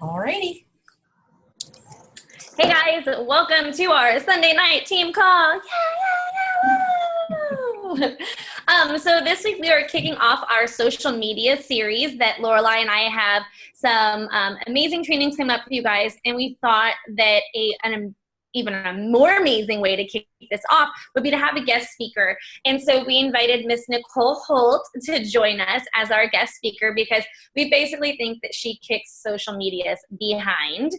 Alrighty. Hey guys, welcome to our Sunday night team call. So this week we are kicking off our social media series that Lorelai and I have some amazing trainings coming up for you guys, and we thought that even a more amazing way to kick this off would be to have a guest speaker. And so we invited Miss Nicole Holt to join us as our guest speaker because we basically think that she kicks social media's behind.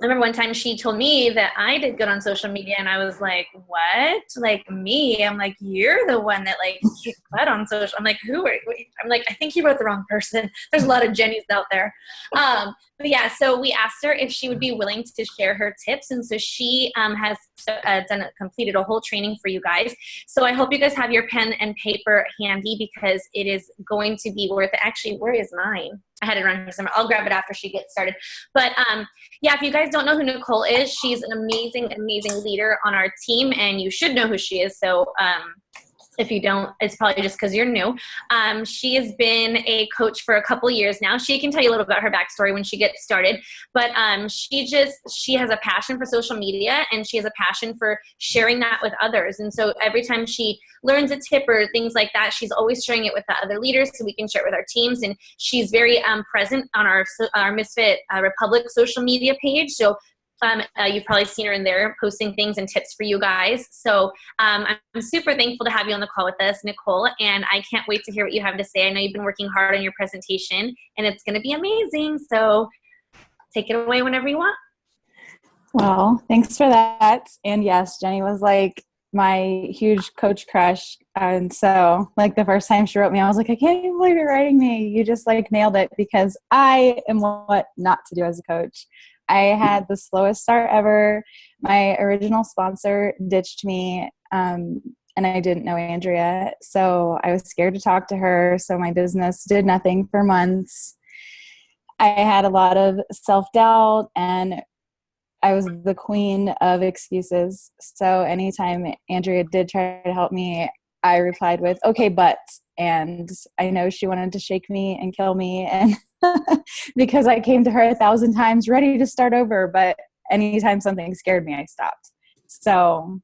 I remember one time she told me that I did good on social media, and I was like, what? Like me? I'm like, you're the one that like kicked butt on social. I'm like, who are you? I'm like, I think you wrote the wrong person. There's a lot of Jennies out there. But yeah, so we asked her if she would be willing to share her tips. And so she has completed a whole training for you guys. So I hope you guys have your pen and paper handy because it is going to be worth it. Actually, where is mine? I had it around here somewhere. I'll grab it after she gets started. But yeah, if you guys don't know who Nicole is, she's an amazing, amazing leader on our team, and you should know who she is. So if you don't, it's probably just because you're new. She has been a coach for a couple years now. She can tell you a little about her backstory when she gets started. But she has a passion for social media, and she has a passion for sharing that with others. And so every time she learns a tip or things like that, she's always sharing it with the other leaders so we can share it with our teams. And she's very present on our Misfit Republic social media page. So you've probably seen her in there posting things and tips for you guys. So I'm super thankful to have you on the call with us, Nicole, and I can't wait to hear what you have to say. I know you've been working hard on your presentation, and it's going to be amazing. So take it away whenever you want. Well, thanks for that. And yes, Jenny was like my huge coach crush. And so like the first time she wrote me, I was like, I can't even believe you're writing me. You just like nailed it because I am what not to do as a coach. I had the slowest start ever. My original sponsor ditched me, and I didn't know Andrea. So I was scared to talk to her. So my business did nothing for months. I had a lot of self-doubt, and I was the queen of excuses. So anytime Andrea did try to help me, I replied with, okay, but, and I know she wanted to shake me and kill me. And because I came to her 1,000 times ready to start over, but anytime something scared me, I stopped. So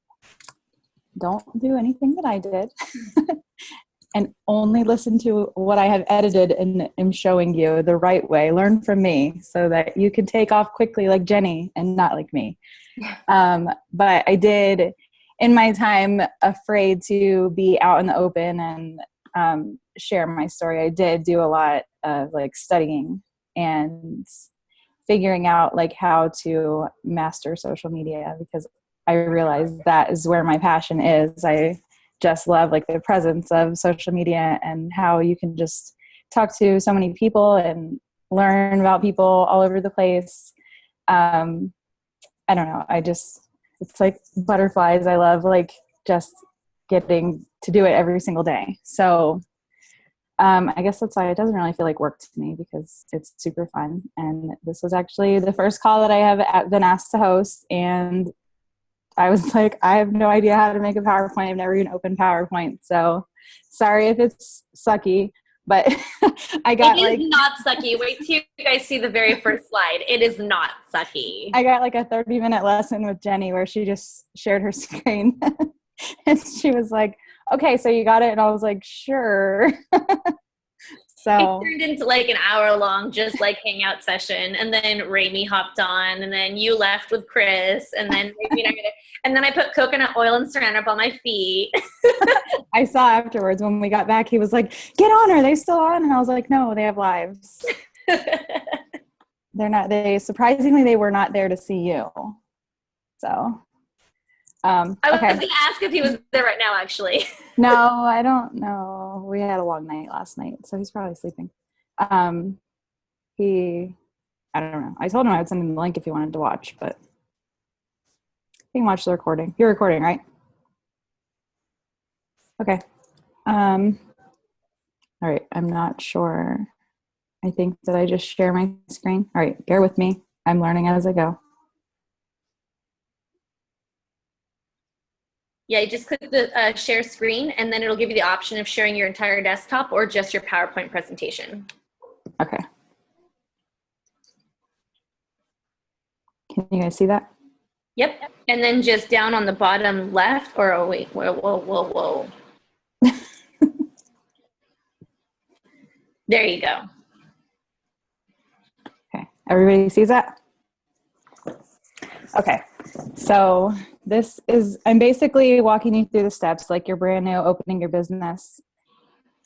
don't do anything that I did and only listen to what I have edited and am showing you the right way. Learn from me so that you can take off quickly like Jenny and not like me. But I did, in my time, afraid to be out in the open and share my story. I did do a lot of like studying and figuring out like how to master social media because I realized that is where my passion is. I just love like the presence of social media and how you can just talk to so many people and learn about people all over the place. I don't know. It's like butterflies. I love like just getting to do it every single day. So I guess that's why it doesn't really feel like work to me because it's super fun. And this was actually the first call that I have been asked to host. And I was like, I have no idea how to make a PowerPoint. I've never even opened PowerPoint. So sorry if it's sucky, but I got it is not sucky. Wait till you guys see the very first slide. It is not sucky. I got like a 30-minute lesson with Jenny where she just shared her screen. And she was like, okay, so you got it? And I was like, sure. So it turned into like an hour-long just like hangout session, and then Raimi hopped on, and then you left with Chris, and then and then I put coconut oil and saran wrap on my feet. I saw afterwards when we got back, he was like, get on, are they still on? And I was like, no, they have lives. They're not, surprisingly, they were not there to see you. So I was okay. going to ask if he was there right now, actually. No, I don't know. We had a long night last night, so he's probably sleeping. I don't know. I told him I would send him the link if he wanted to watch, but you can watch the recording. You're recording, right? Okay. All right. I'm not sure. I think that I just share my screen. All right. Bear with me. I'm learning as I go. Yeah, you just click the share screen, and then it'll give you the option of sharing your entire desktop or just your PowerPoint presentation. Okay. Can you guys see that? Yep. And then just down on the bottom left, or oh wait, whoa. There you go. Okay, everybody sees that? Okay, so I'm basically walking you through the steps like you're brand new, opening your business,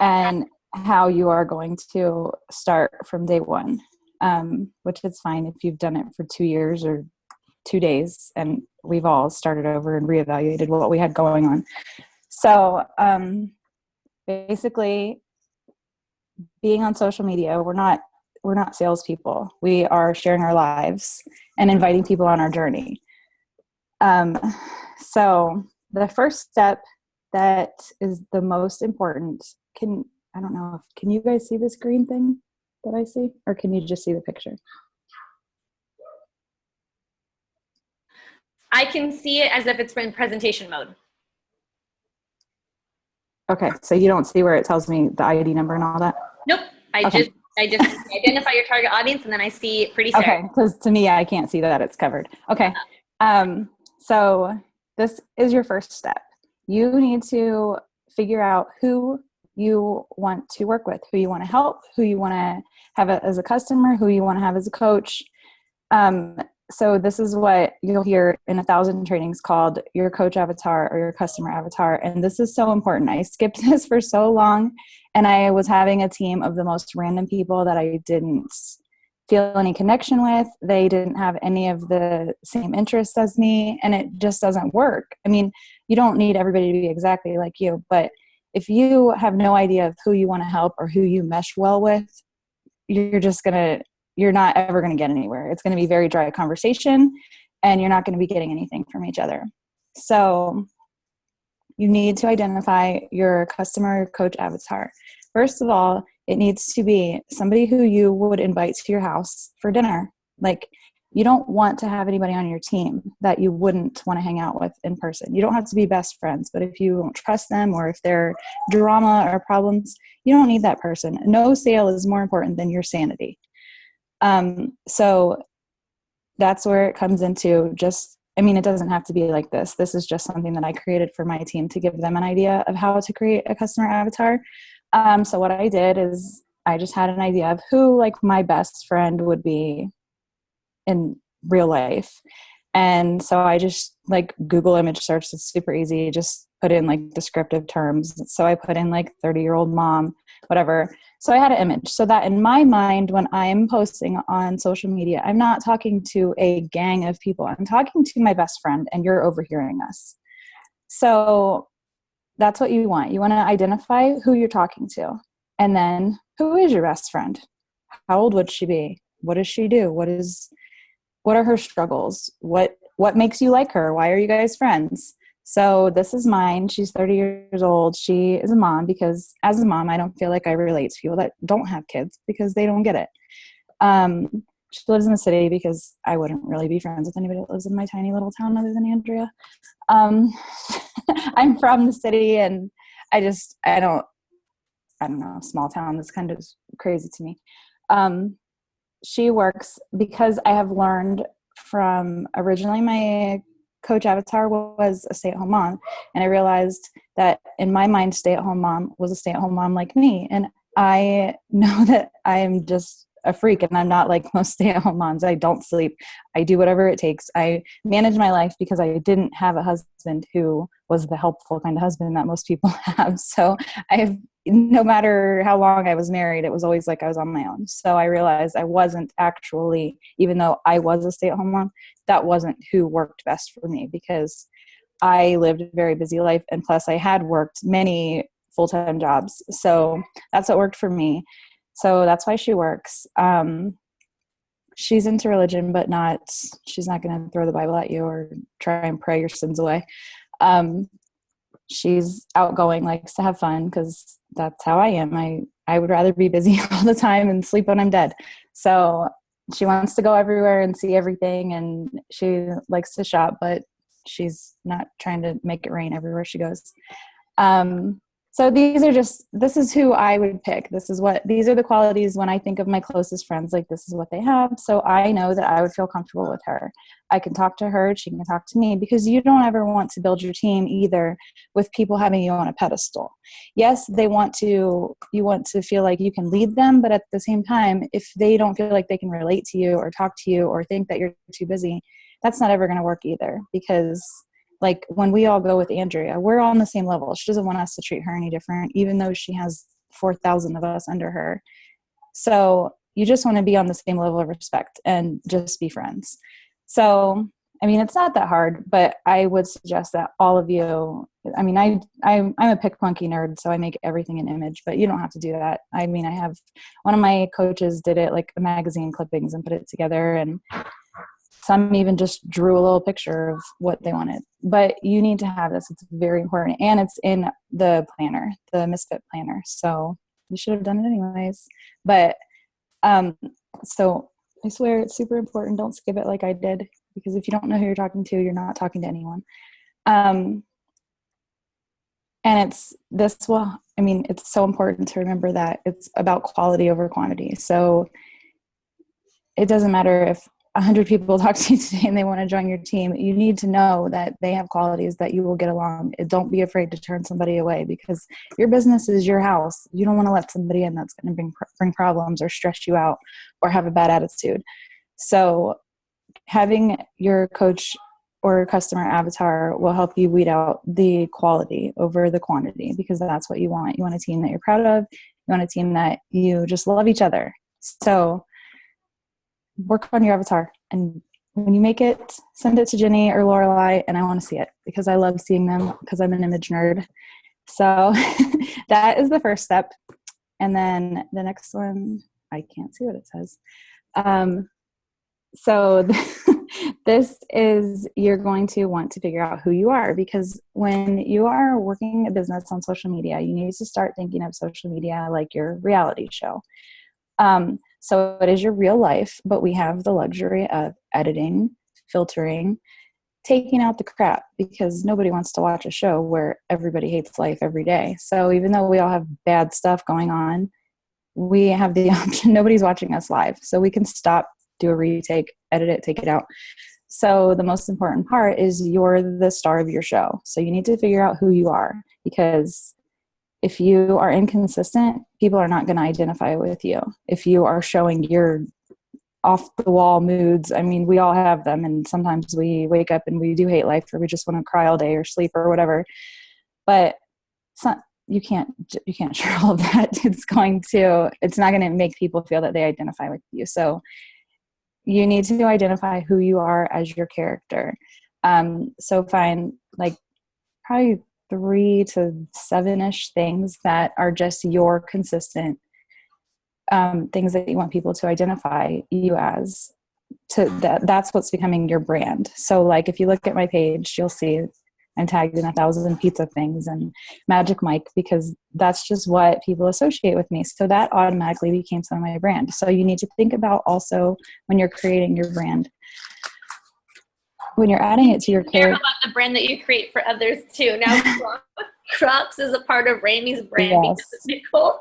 and how you are going to start from day one, which is fine if you've done it for 2 years or 2 days, and we've all started over and reevaluated what we had going on. So basically, being on social media, we're not salespeople. We are sharing our lives and inviting people on our journey. So the first step that is the most important, can you guys see this green thing that I see? Or can you just see the picture? I can see it as if it's in presentation mode. Okay, so you don't see where it tells me the ID number and all that? Nope. I just identify your target audience, and then I see pretty soon. Okay, because to me, I can't see that it's covered. Okay, so this is your first step. You need to figure out who you want to work with, who you want to help, who you want to have as a customer, who you want to have as a coach. So this is what you'll hear in 1,000 trainings called your coach avatar or your customer avatar. And this is so important. I skipped this for so long, and I was having a team of the most random people that I didn't feel any connection with. They didn't have any of the same interests as me, and it just doesn't work. I mean, you don't need everybody to be exactly like you, but if you have no idea of who you want to help or who you mesh well with, you're not ever going to get anywhere. It's going to be very dry conversation, and you're not going to be getting anything from each other. So you need to identify your customer coach avatar. First of all, it needs to be somebody who you would invite to your house for dinner. Like, you don't want to have anybody on your team that you wouldn't want to hang out with in person. You don't have to be best friends, but if you don't trust them, or if they're drama or problems, you don't need that person. No sale is more important than your sanity. So that's where it comes into it doesn't have to be like this. This is just something that I created for my team to give them an idea of how to create a customer avatar. So what I did is I just had an idea of who like my best friend would be in real life. And so I just like Google image search. It's super easy. Just put in like descriptive terms. So I put in like 30-year-old mom, whatever. So I had an image so that in my mind, when I'm posting on social media, I'm not talking to a gang of people. I'm talking to my best friend, and you're overhearing us. So that's what you want. You want to identify who you're talking to. And then, who is your best friend? How old would she be? What does she do? What are her struggles? What makes you like her? Why are you guys friends? So this is mine. She's 30 years old. She is a mom, because as a mom, I don't feel like I relate to people that don't have kids because they don't get it. She lives in the city because I wouldn't really be friends with anybody that lives in my tiny little town other than Andrea. I'm from the city, and I don't know, small town is kind of crazy to me. She works because I have learned from originally my coach avatar was a stay-at-home mom. And I realized that in my mind, stay-at-home mom was a stay-at-home mom like me. And I know that I am just a freak, and I'm not like most stay-at-home moms. I don't sleep. I do whatever it takes. I manage my life because I didn't have a husband who was the helpful kind of husband that most people have. So no matter how long I was married, it was always like I was on my own. So I realized I wasn't actually, even though I was a stay-at-home mom, that wasn't who worked best for me, because I lived a very busy life, and plus I had worked many full-time jobs. So that's what worked for me. So that's why she works. She's into religion, but she's not going to throw the Bible at you or try and pray your sins away. She's outgoing, likes to have fun, because that's how I am. I would rather be busy all the time and sleep when I'm dead. So she wants to go everywhere and see everything, and she likes to shop, but she's not trying to make it rain everywhere she goes. So this is who I would pick. These are the qualities when I think of my closest friends, like this is what they have. So I know that I would feel comfortable with her. I can talk to her, she can talk to me, because you don't ever want to build your team either with people having you on a pedestal. Yes, you want to feel like you can lead them, but at the same time, if they don't feel like they can relate to you or talk to you or think that you're too busy, that's not ever going to work either, because like when we all go with Andrea, we're all on the same level. She doesn't want us to treat her any different, even though she has 4,000 of us under her. So you just want to be on the same level of respect and just be friends. So, I mean, it's not that hard, but I would suggest that all of you, I mean, I'm a pick monkey nerd, so I make everything an image, but you don't have to do that. I mean, I have one of my coaches did it like magazine clippings and put it together, and some even just drew a little picture of what they wanted. But you need to have this. It's very important. And it's in the planner, the misfit planner. So you should have done it anyways. But so I swear it's super important. Don't skip it like I did, because if you don't know who you're talking to, you're not talking to anyone. And it's so important to remember that it's about quality over quantity. So it doesn't matter if 100 people talk to you today and they want to join your team. You need to know that they have qualities that you will get along. Don't be afraid to turn somebody away, because your business is your house. You don't want to let somebody in that's going to bring problems or stress you out or have a bad attitude. So having your coach or customer avatar will help you weed out the quality over the quantity, because that's what you want. You want a team that you're proud of. You want a team that you just love each other. So work on your avatar, and when you make it, send it to Jenny or Lorelai, and I want to see it because I love seeing them, because I'm an image nerd. So that is the first step. And then the next one, I can't see what it says. So this is, you're going to want to figure out who you are, because when you are working a business on social media, you need to start thinking of social media like your reality show. So it is your real life, but we have the luxury of editing, filtering, taking out the crap, because nobody wants to watch a show where everybody hates life every day. So even though we all have bad stuff going on, we have the option, nobody's watching us live. So we can stop, do a retake, edit it, take it out. So the most important part is you're the star of your show. So you need to figure out who you are, because if you are inconsistent, people are not going to identify with you. If you are showing your off the wall moods, I mean, we all have them. And sometimes we wake up and we do hate life, or we just want to cry all day or sleep or whatever. But it's not, you can't share all of that. It's not going to make people feel that they identify with you. So you need to identify who you are as your character. So find like probably 3 to 7-ish things that are just your consistent things that you want people to identify you as. That's what's becoming your brand. So like if you look at my page, you'll see I'm tagged in 1,000 pizza things and Magic Mike, because that's just what people associate with me. So that automatically became some of my brand. So you need to think about also when you're creating your brand, when you're adding it to your character. About the brand that you create for others too. Now Crocs is a part of Ramey's brand, yes, because of Nicole.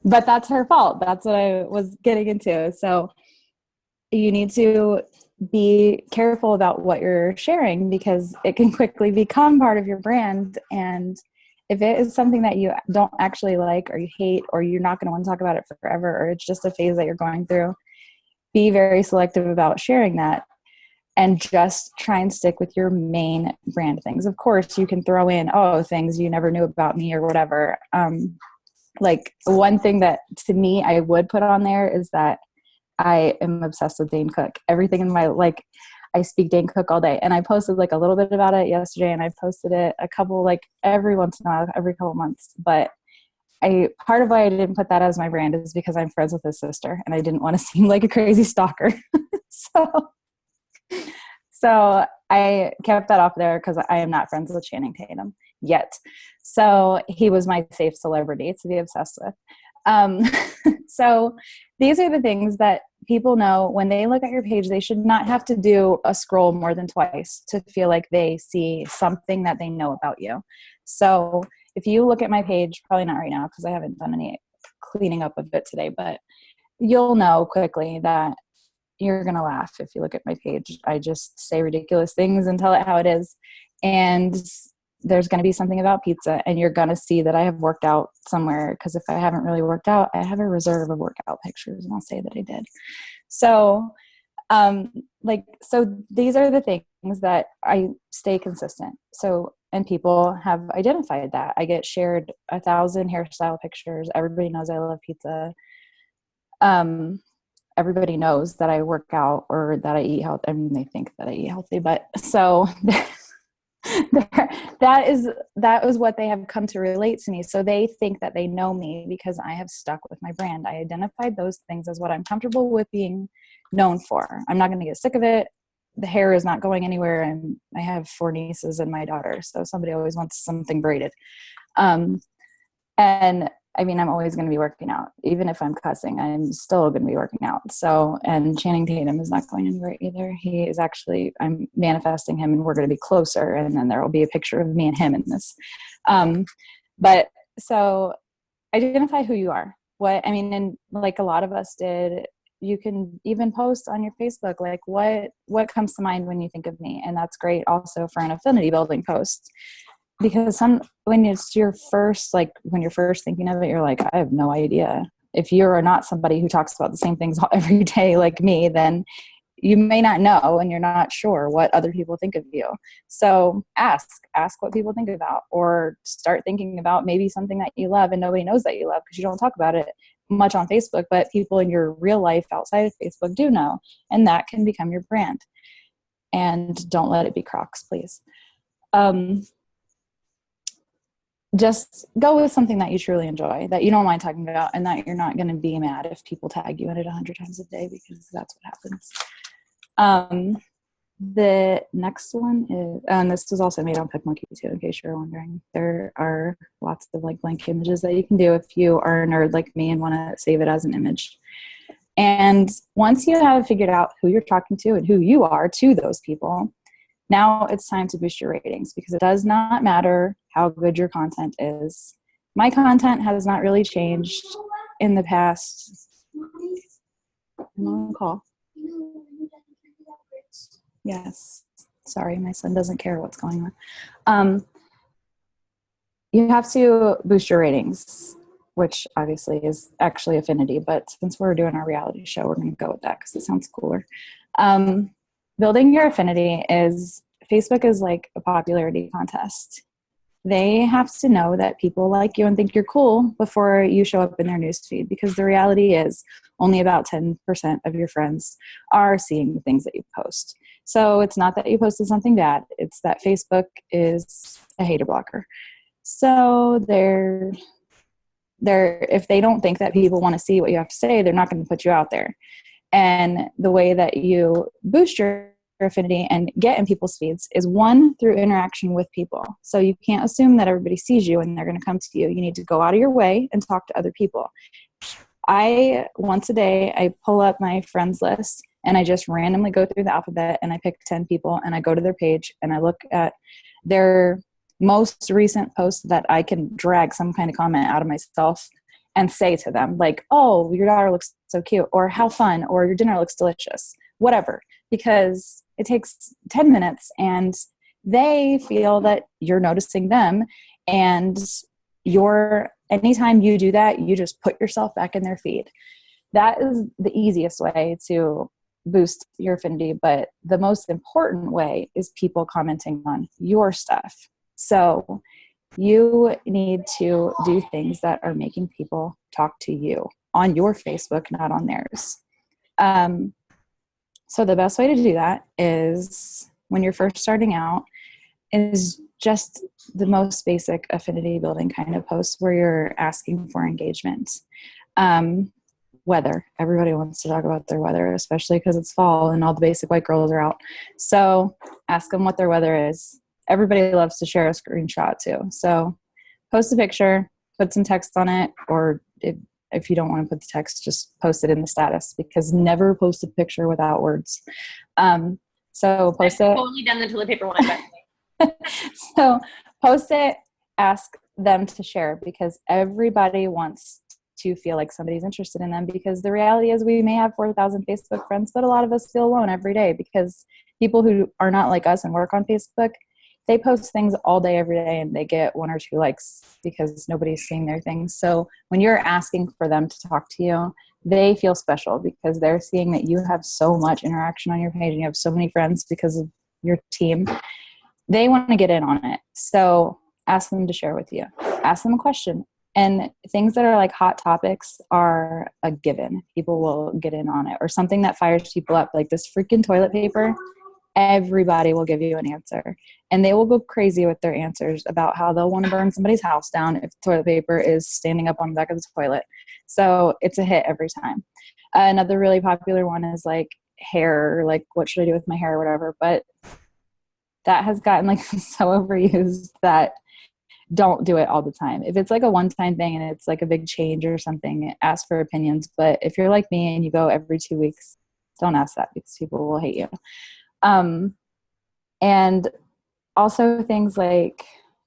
But that's her fault. That's what I was getting into. So you need to be careful about what you're sharing, because it can quickly become part of your brand. And if it is something that you don't actually like, or you hate, or you're not going to want to talk about it forever, or it's just a phase that you're going through, be very selective about sharing that. And just try and stick with your main brand things. Of course, you can throw in, things you never knew about me or whatever. Like one thing that to me I would put on there is that I am obsessed with Dane Cook. Everything in my, I speak Dane Cook all day. And I posted a little bit about it yesterday, and I posted it a couple, every once in a while, every couple months. But part of why I didn't put that as my brand is because I'm friends with his sister, and I didn't want to seem like a crazy stalker. So I kept that off there because I am not friends with Channing Tatum yet. So he was my safe celebrity to be obsessed with. So these are the things that people know when they look at your page. They should not have to do a scroll more than twice to feel like they see something that they know about you. So if you look at my page, probably not right now because I haven't done any cleaning up of it today, but you'll know quickly that you're going to laugh if you look at my page. I just say ridiculous things and tell it how it is. And there's going to be something about pizza, and you're going to see that I have worked out somewhere, because if I haven't really worked out, I have a reserve of workout pictures, and I'll say that I did. So, so these are the things that I stay consistent. So, and people have identified that. I get shared 1,000 hairstyle pictures. Everybody knows I love pizza. Everybody knows that I work out or that I eat healthy. I mean, they think that I eat healthy, but so that is what they have come to relate to me. So they think that they know me because I have stuck with my brand. I identified those things as what I'm comfortable with being known for. I'm not going to get sick of it. The hair is not going anywhere. And I have 4 nieces and my daughter. So somebody always wants something braided. And I mean, I'm always going to be working out. Even if I'm cussing, I'm still going to be working out. So, and Channing Tatum is not going anywhere either. He is actually, I'm manifesting him, and we're going to be closer. And then there will be a picture of me and him in this. But so identify who you are. And like a lot of us did, you can even post on your Facebook, like what comes to mind when you think of me. And that's great also for an affinity building post. Because when it's your first, like when you're first thinking of it, you're like, I have no idea. If you're not somebody who talks about the same things every day like me, then you may not know, and you're not sure what other people think of you. So ask what people think about, or start thinking about maybe something that you love and nobody knows that you love because you don't talk about it much on Facebook, but people in your real life outside of Facebook do know, and that can become your brand. And don't let it be Crocs, please. Just go with something that you truly enjoy, that you don't mind talking about, and that you're not going to be mad if people tag you in it 100 times a day, because that's what happens. The next one is, and this was also made on PicMonkey too, in case you're wondering. There are lots of like blank images that you can do if you are a nerd like me and want to save it as an image. And once you have figured out who you're talking to and who you are to those people, now it's time to boost your ratings, because it does not matter how good your content is. My content has not really changed in the past. I'm on call. Yes. Sorry, my son doesn't care what's going on. You have to boost your ratings, which obviously is actually affinity, but since we're doing our reality show, we're going to go with that because it sounds cooler. Building your affinity is, Facebook is like a popularity contest. They have to know that people like you and think you're cool before you show up in their newsfeed, because the reality is only about 10% of your friends are seeing the things that you post. So it's not that you posted something bad, it's that Facebook is a hater blocker. So if they don't think that people want to see what you have to say, they're not going to put you out there. And the way that you boost your affinity and get in people's feeds is, one, through interaction with people. So you can't assume that everybody sees you and they're going to come to you. You need to go out of your way and talk to other people. Once a day, I pull up my friends list and I just randomly go through the alphabet and I pick 10 people and I go to their page and I look at their most recent post that I can drag some kind of comment out of myself and say to them, like, oh, your daughter looks so cute, or how fun, or your dinner looks delicious, whatever, because it takes 10 minutes and they feel that you're noticing them. And anytime you do that, you just put yourself back in their feed. That is the easiest way to boost your affinity. But the most important way is people commenting on your stuff. So you need to do things that are making people talk to you on your Facebook, not on theirs. So the best way to do that is, when you're first starting out, is just the most basic affinity building kind of posts where you're asking for engagement. Weather. Everybody wants to talk about their weather, especially because it's fall and all the basic white girls are out. So ask them what their weather is. Everybody loves to share a screenshot too. So post a picture, put some text on it, or if you don't want to put the text, just post it in the status, because never post a picture without words. So post it. I've totally done the toilet paper one, but So post it ask them to share, because everybody wants to feel like somebody's interested in them, because the reality is we may have 4,000 Facebook friends, but a lot of us feel alone every day because people who are not like us and work on Facebook, they post things all day, every day, and they get 1 or 2 likes because nobody's seeing their things. So when you're asking for them to talk to you, they feel special because they're seeing that you have so much interaction on your page and you have so many friends because of your team. They want to get in on it. So ask them to share with you. Ask them a question. And things that are like hot topics are a given. People will get in on it. Or something that fires people up, like this freaking toilet paper. Everybody will give you an answer. And they will go crazy with their answers about how they'll want to burn somebody's house down if toilet paper is standing up on the back of the toilet. So it's a hit every time. Another really popular one is like hair, like what should I do with my hair or whatever. But that has gotten like so overused that don't do it all the time. If it's like a one-time thing and it's like a big change or something, ask for opinions. But if you're like me and you go every 2 weeks, don't ask that because people will hate you. And also things like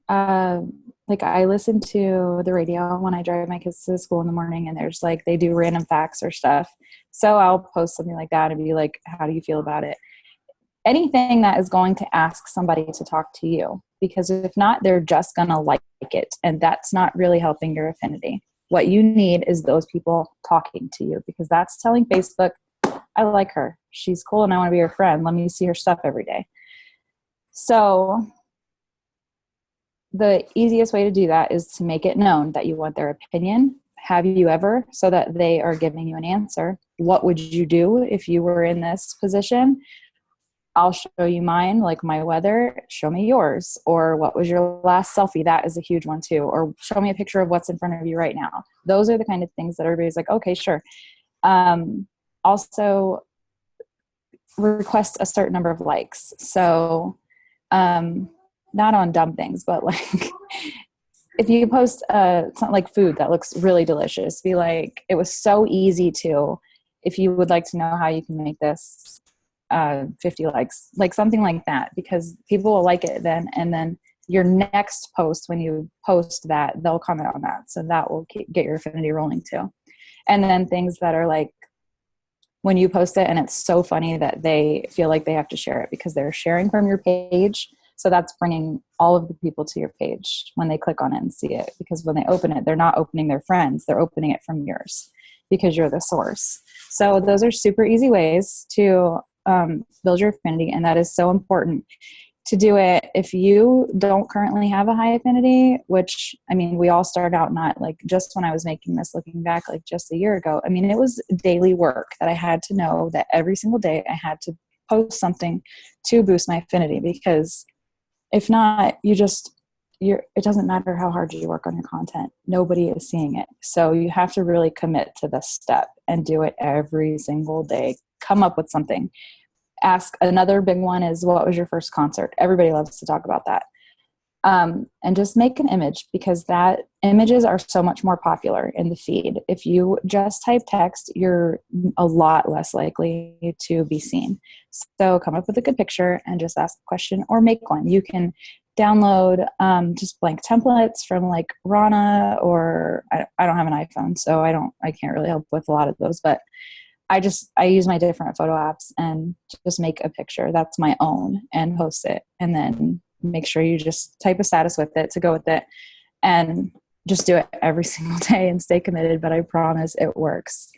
I listen to the radio when I drive my kids to school in the morning, and there's like, they do random facts or stuff. So I'll post something like that and be like, how do you feel about it? Anything that is going to ask somebody to talk to you, because if not, they're just going to like it. And that's not really helping your affinity. What you need is those people talking to you, because that's telling Facebook, I like her. She's cool and I want to be her friend. Let me see her stuff every day. So the easiest way to do that is to make it known that you want their opinion. Have you ever, so that they are giving you an answer. What would you do if you were in this position? I'll show you mine, like my weather, show me yours. Or what was your last selfie? That is a huge one too. Or show me a picture of what's in front of you right now. Those are the kind of things that everybody's like, okay, sure. Also, request a certain number of likes. So not on dumb things, but like if you post something like food that looks really delicious, be like, it was so easy to, if you would like to know how you can make this, 50 likes, like something like that, because people will like it then. And then your next post, when you post that, they'll comment on that. So that will get your affinity rolling too. And then things that are like, when you post it and it's so funny that they feel like they have to share it because they're sharing from your page. So that's bringing all of the people to your page when they click on it and see it, because when they open it, they're not opening their friends, they're opening it from yours because you're the source. So those are super easy ways to build your affinity. And that is so important to do it. If you don't currently have a high affinity, which, I mean, we all start out not like, just when I was making this, looking back, like just a year ago, I mean, it was daily work that I had to know that every single day I had to post something to boost my affinity, because if not, it doesn't matter how hard you work on your content. Nobody is seeing it. So you have to really commit to this step and do it every single day. Come up with something. Ask. Another big one is, what was your first concert? Everybody loves to talk about that. And just make an image, because that images are so much more popular in the feed. If you just type text, you're a lot less likely to be seen. So come up with a good picture and just ask a question or make one. You can download just blank templates from like Rana, or I don't have an iPhone, so I can't really help with a lot of those, but I use my different photo apps and just make a picture that's my own and post it. And then make sure you just type a status with it to go with it, and just do it every single day and stay committed. But I promise it works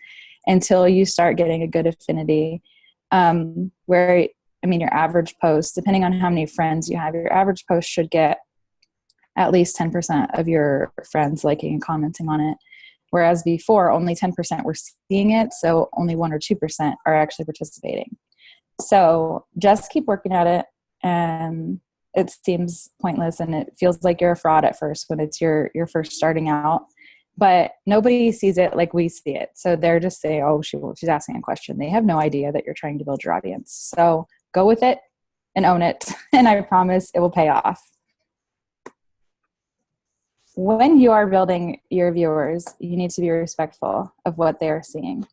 until you start getting a good affinity, where, I mean, your average post, depending on how many friends you have, your average post should get at least 10% of your friends liking and commenting on it. Whereas before, only 10% were seeing it, so only 1 or 2% are actually participating. So just keep working at it, and it seems pointless and it feels like you're a fraud at first when it's your first starting out. But nobody sees it like we see it. So they're just saying, oh, she's asking a question. They have no idea that you're trying to build your audience. So go with it and own it, and I promise it will pay off. When you are building your viewers, you need to be respectful of what they are seeing.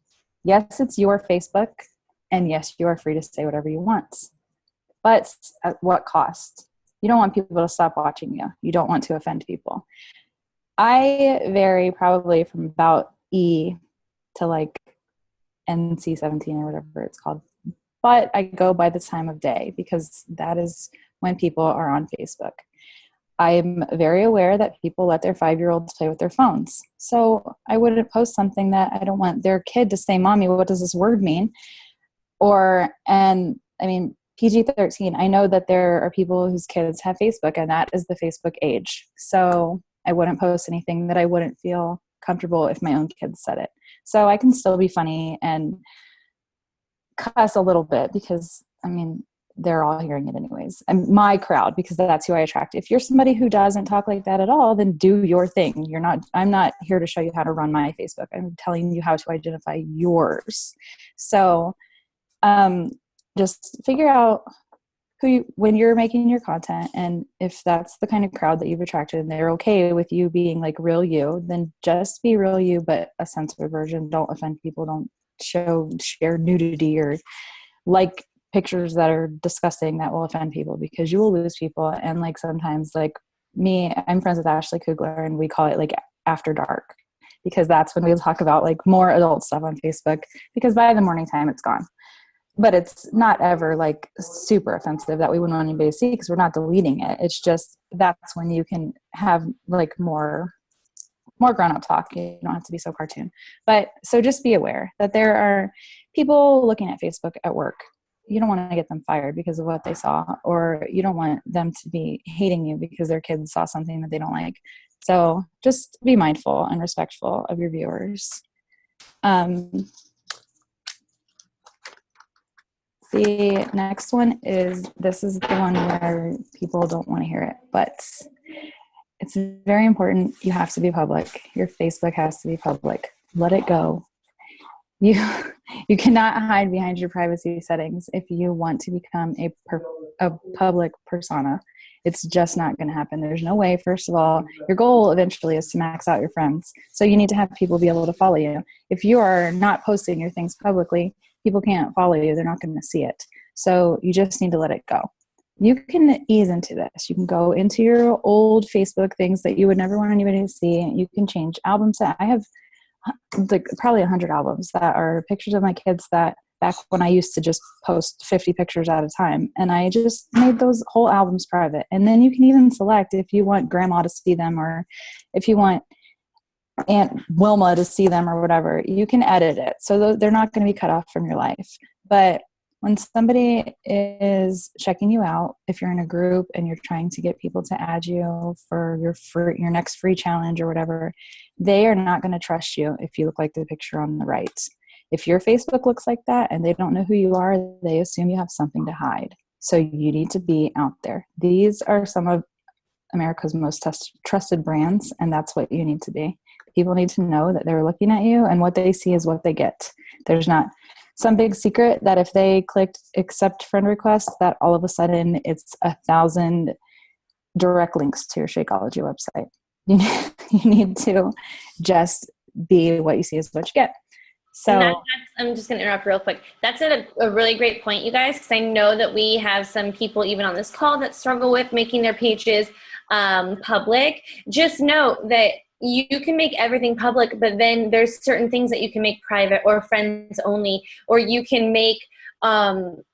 Yes, it's your Facebook, and yes, you are free to say whatever you want. But at what cost? You don't want people to stop watching you. You don't want to offend people. I vary probably from about E to like NC-17 or whatever it's called. But I go by the time of day because that is when people are on Facebook. I'm very aware that people let their 5-year-olds play with their phones. So I wouldn't post something that I don't want their kid to say, Mommy, what does this word mean? PG-13, I know that there are people whose kids have Facebook, and that is the Facebook age. So I wouldn't post anything that I wouldn't feel comfortable if my own kids said it. So I can still be funny and cuss a little bit because, they're all hearing it anyways. And my crowd, because that's who I attract. If you're somebody who doesn't talk like that at all, then do your thing. I'm not here to show you how to run my Facebook. I'm telling you how to identify yours. So just figure out when you're making your content, and if that's the kind of crowd that you've attracted and they're okay with you being like real you, then just be real you, but a censored version. Don't offend people. Don't share nudity or like pictures that are disgusting that will offend people, because you will lose people. And like sometimes, like me, I'm friends with Ashley Kugler, and we call it like after dark, because that's when we talk about like more adult stuff on Facebook, because by the morning time it's gone. But it's not ever like super offensive that we wouldn't want anybody to see, because we're not deleting it. It's just that's when you can have like more grown-up talk. You don't have to be so cartoon. But so just be aware that there are people looking at Facebook at work. You don't want to get them fired because of what they saw, or you don't want them to be hating you because their kids saw something that they don't like. So just be mindful and respectful of your viewers. The next one this is the one where people don't want to hear it, but it's very important. You have to be public. Your Facebook has to be public. Let it go. You cannot hide behind your privacy settings if you want to become a public persona. It's just not going to happen. There's no way. First of all, your goal eventually is to max out your friends. So you need to have people be able to follow you. If you are not posting your things publicly, people can't follow you. They're not going to see it. So you just need to let it go. You can ease into this. You can go into your old Facebook things that you would never want anybody to see. You can change albums. I have like probably 100 albums that are pictures of my kids that back when I used to just post 50 pictures at a time. And I just made those whole albums private. And then you can even select if you want grandma to see them, or if you want Aunt Wilma to see them or whatever. You can edit it. So they're not going to be cut off from your life. But when somebody is checking you out, if you're in a group and you're trying to get people to add you for your next free challenge or whatever, they are not going to trust you if you look like the picture on the right. If your Facebook looks like that and they don't know who you are, they assume you have something to hide. So you need to be out there. These are some of America's most trusted brands, and that's what you need to be. People need to know that they're looking at you, and what they see is what they get. There's not some big secret that if they clicked accept friend request, that all of a sudden it's 1,000 direct links to your Shakeology website. You need to just be what you see is what you get. So I'm just going to interrupt real quick. That's a really great point, you guys, because I know that we have some people even on this call that struggle with making their pages public. Just know that you can make everything public, but then there's certain things that you can make private or friends only, or you can make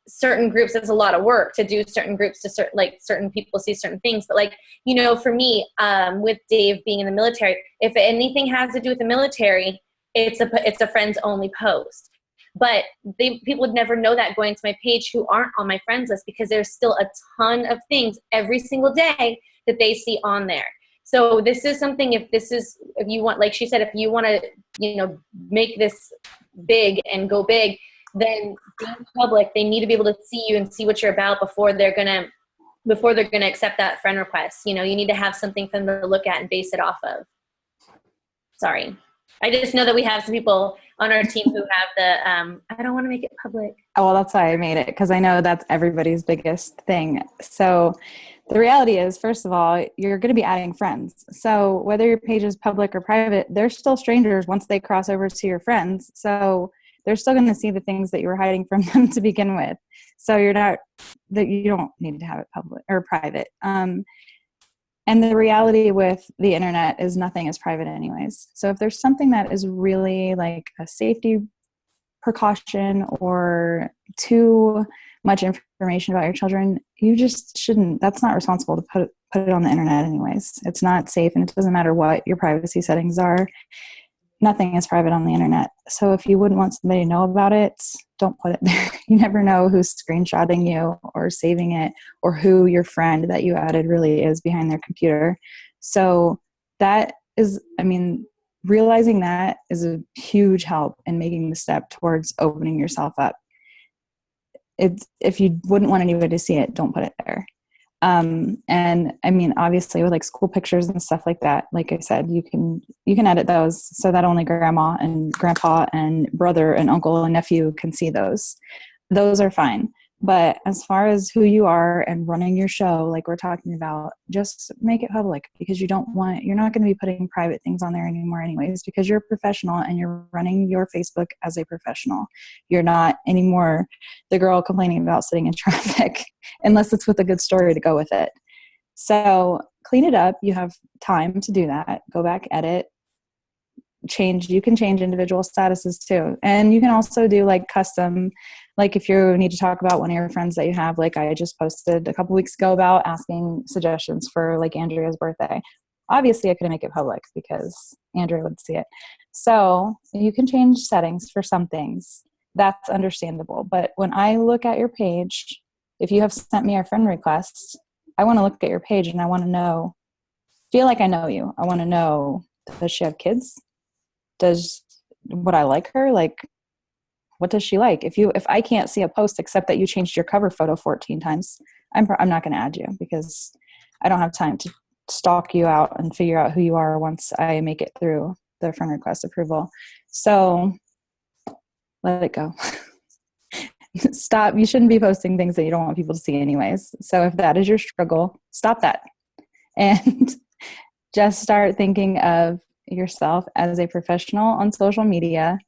certain groups. It's a lot of work to do certain groups to certain people see certain things. But for me, with Dave being in the military, if anything has to do with the military, it's a friends only post. But people would never know that going to my page who aren't on my friends list, because there's still a ton of things every single day that they see on there. So this is something, if you want, like she said, if you want to, make this big and go big, then being public, they need to be able to see you and see what you're about before they're gonna accept that friend request. You need to have something for them to look at and base it off of. Sorry. I just know that we have some people on our team who have the, I don't want to make it public. Oh, well, that's why I made it, because I know that's everybody's biggest thing. So the reality is, first of all, you're going to be adding friends. So whether your page is public or private, they're still strangers once they cross over to your friends. So they're still going to see the things that you were hiding from them to begin with. So you don't need to have it public or private. And the reality with the internet is nothing is private anyways. So if there's something that is really like a safety precaution or too much information about your children, you just shouldn't. That's not responsible to put it on the internet anyways. It's not safe, and it doesn't matter what your privacy settings are. Nothing is private on the internet. So if you wouldn't want somebody to know about it, don't put it there. You never know who's screenshotting you or saving it, or who your friend that you added really is behind their computer. So that is, realizing that is a huge help in making the step towards opening yourself up. If you wouldn't want anybody to see it, don't put it there. And obviously with like school pictures and stuff like that, like I said, you can edit those so that only grandma and grandpa and brother and uncle and nephew can see those. Those are fine. But as far as who you are and running your show, like we're talking about, just make it public, because you're not going to be putting private things on there anymore anyways, because you're a professional and you're running your Facebook as a professional. You're not anymore the girl complaining about sitting in traffic, unless it's with a good story to go with it. So clean it up. You have time to do that. Go back, edit, change. You can change individual statuses too. And you can also do like custom, like if you need to talk about one of your friends that you have, like I just posted a couple weeks ago about asking suggestions for like Andrea's birthday. Obviously I couldn't make it public because Andrea would see it. So you can change settings for some things. That's understandable. But when I look at your page, if you have sent me a friend request, I want to look at your page and I want to feel like I know you. I want to know, does she have kids? Would I like her? Like, what does she like? If I can't see a post except that you changed your cover photo 14 times, I'm not going to add you, because I don't have time to stalk you out and figure out who you are once I make it through the friend request approval. So let it go. Stop. You shouldn't be posting things that you don't want people to see anyways. So if that is your struggle, stop that. And just start thinking of yourself as a professional on social media.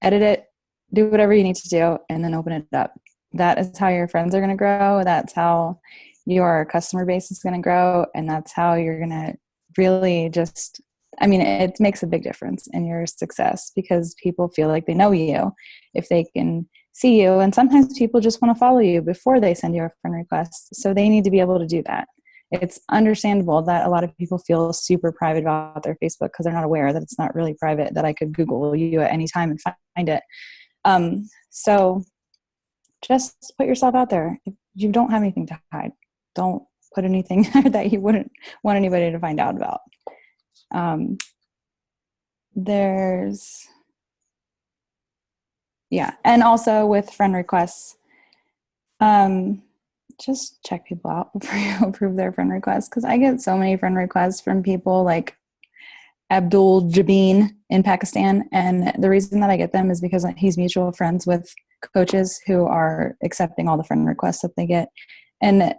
Edit it, do whatever you need to do, and then open it up. That is how your friends are going to grow. That's how your customer base is going to grow. And that's how you're going to really just, it makes a big difference in your success, because people feel like they know you if they can see you. And sometimes people just want to follow you before they send you a friend request. So they need to be able to do that. It's understandable that a lot of people feel super private about their Facebook because they're not aware that it's not really private, that I could Google you at any time and find it. So just put yourself out there. If you don't have anything to hide, don't put anything that you wouldn't want anybody to find out about. And also with friend requests, just check people out before you approve their friend requests, because I get so many friend requests from people like Abdul Jabeen in Pakistan, and the reason that I get them is because he's mutual friends with coaches who are accepting all the friend requests that they get. And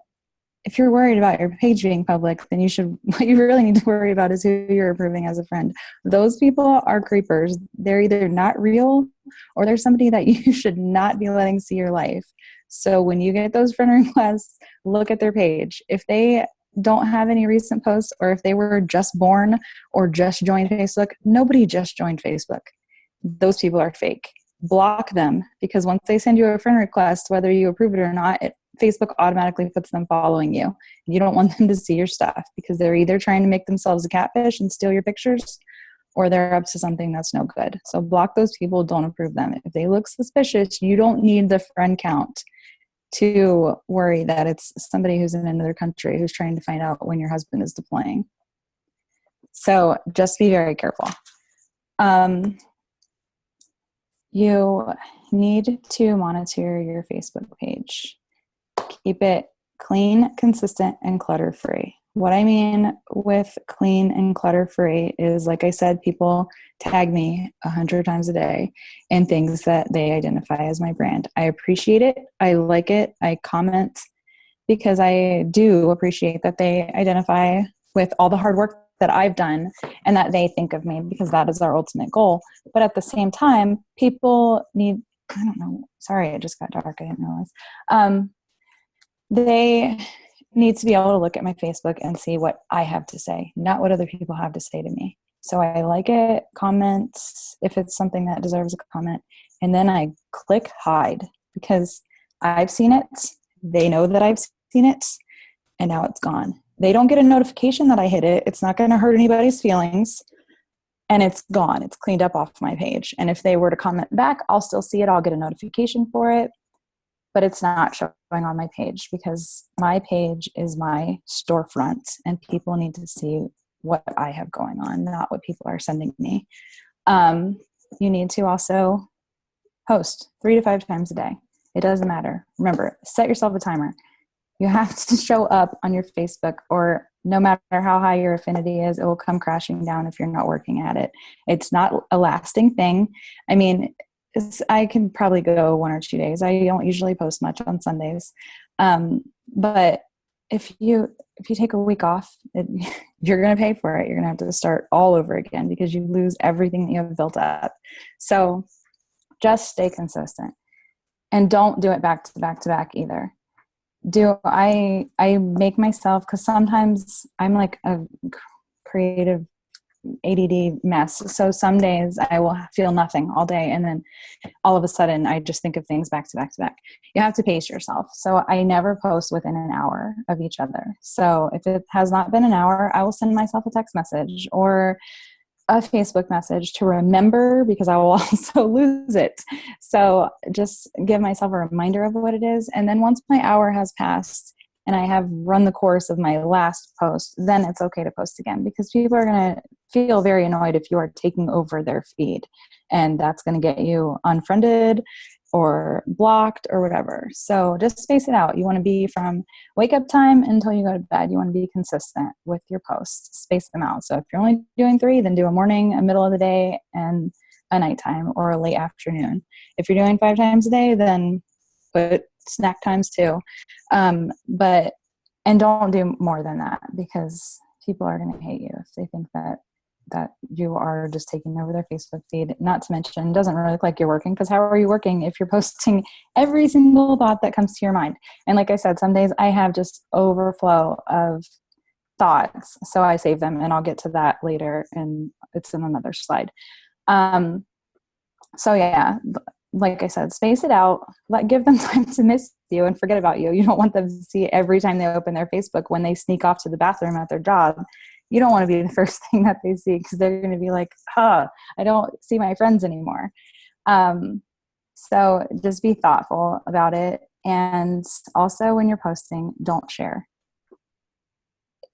if you're worried about your page being public, then what you really need to worry about is who you're approving as a friend. Those people are creepers. They're either not real or they're somebody that you should not be letting see your life. So when you get those friend requests, look at their page. If they don't have any recent posts, or if they were just born or just joined Facebook, nobody just joined Facebook. Those people are fake. Block them, because once they send you a friend request, whether you approve it or not, Facebook automatically puts them following you. You don't want them to see your stuff, because they're either trying to make themselves a catfish and steal your pictures, or they're up to something that's no good. So block those people, don't approve them. If they look suspicious, you don't need the friend count to worry that it's somebody who's in another country who's trying to find out when your husband is deploying. So just be very careful. You need to monitor your Facebook page. Keep it clean, consistent, and clutter-free. What I mean with clean and clutter-free is, like I said, people tag me 100 times a day in things that they identify as my brand. I appreciate it. I like it. I comment because I do appreciate that they identify with all the hard work that I've done and that they think of me, because that is our ultimate goal. But at the same time, people need, I don't know, sorry, it just got dark. I didn't realize. They need to be able to look at my Facebook and see what I have to say, not what other people have to say to me. So I like it, comment if it's something that deserves a comment, and then I click hide, because I've seen it, they know that I've seen it, and now it's gone. They don't get a notification that I hit it. It's not going to hurt anybody's feelings, and it's gone. It's cleaned up off my page. And if they were to comment back, I'll still see it. I'll get a notification for it, but it's not showing on my page, because my page is my storefront and people need to see what I have going on, not what people are sending me. You need to also post 3 to 5 times a day. It doesn't matter. Remember, set yourself a timer. You have to show up on your Facebook, or no matter how high your affinity is, it will come crashing down if you're not working at it. It's not a lasting thing. I mean, I can probably go 1 or 2 days. I don't usually post much on Sundays. But if you take a week off, you're going to pay for it. You're going to have to start all over again, because you lose everything that you have built up. So just stay consistent, and don't do it back to back to back either. I make myself, because sometimes I'm like a creative ADD mess. So some days I will feel nothing all day, and then all of a sudden I just think of things back to back to back. You have to pace yourself. So I never post within an hour of each other. So if it has not been an hour, I will send myself a text message or a Facebook message to remember, because I will also lose it. So just give myself a reminder of what it is. And then once my hour has passed and I have run the course of my last post, then it's okay to post again, because people are going to feel very annoyed if you are taking over their feed, and that's going to get you unfriended or blocked or whatever. So just space it out. You want to be from wake up time until you go to bed. You want to be consistent with your posts. Space them out. So if you're only doing 3, then do a morning, a middle of the day, and a nighttime or a late afternoon. If you're doing 5 times a day, then put snack times too. And don't do more than that, because people are going to hate you if they think that you are just taking over their Facebook feed. Not to mention, it doesn't really look like you're working, because how are you working if you're posting every single thought that comes to your mind? And like I said, some days I have just overflow of thoughts, so I save them, and I'll get to that later, and it's in another slide. So yeah, like I said, space it out. Give them time to miss you and forget about you. You don't want them to see every time they open their Facebook when they sneak off to the bathroom at their job. You don't want to be the first thing that they see, because they're going to be like, I don't see my friends anymore. So just be thoughtful about it. And also, when you're posting, don't share.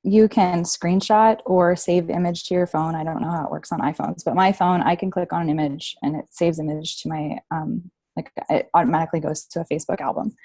You can screenshot or save image to your phone. I don't know how it works on iPhones, but my phone, I can click on an image and it saves image to my, it automatically goes to a Facebook album.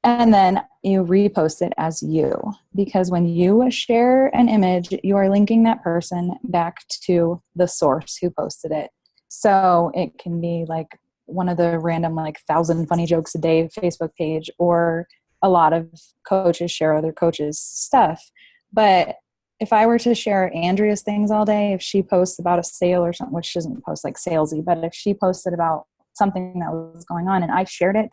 And then you repost it as you, because when you share an image, you are linking that person back to the source who posted it. So it can be like one of the random 1,000 funny jokes a day Facebook page, or a lot of coaches share other coaches' stuff. But if I were to share Andrea's things all day, if she posts about a sale or something, which she doesn't post like salesy, but if she posted about something that was going on and I shared it,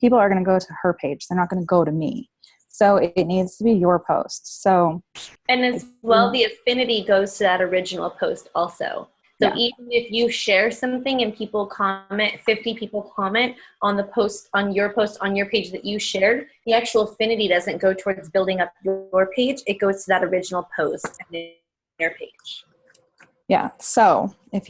people are going to go to her page. They're not going to go to me. So it needs to be your post. So, and as well, the affinity goes to that original post also. So yeah. Even if you share something and people comment, 50 people comment on the post, on your page that you shared, the actual affinity doesn't go towards building up your page. It goes to that original post and their page. Yeah. So if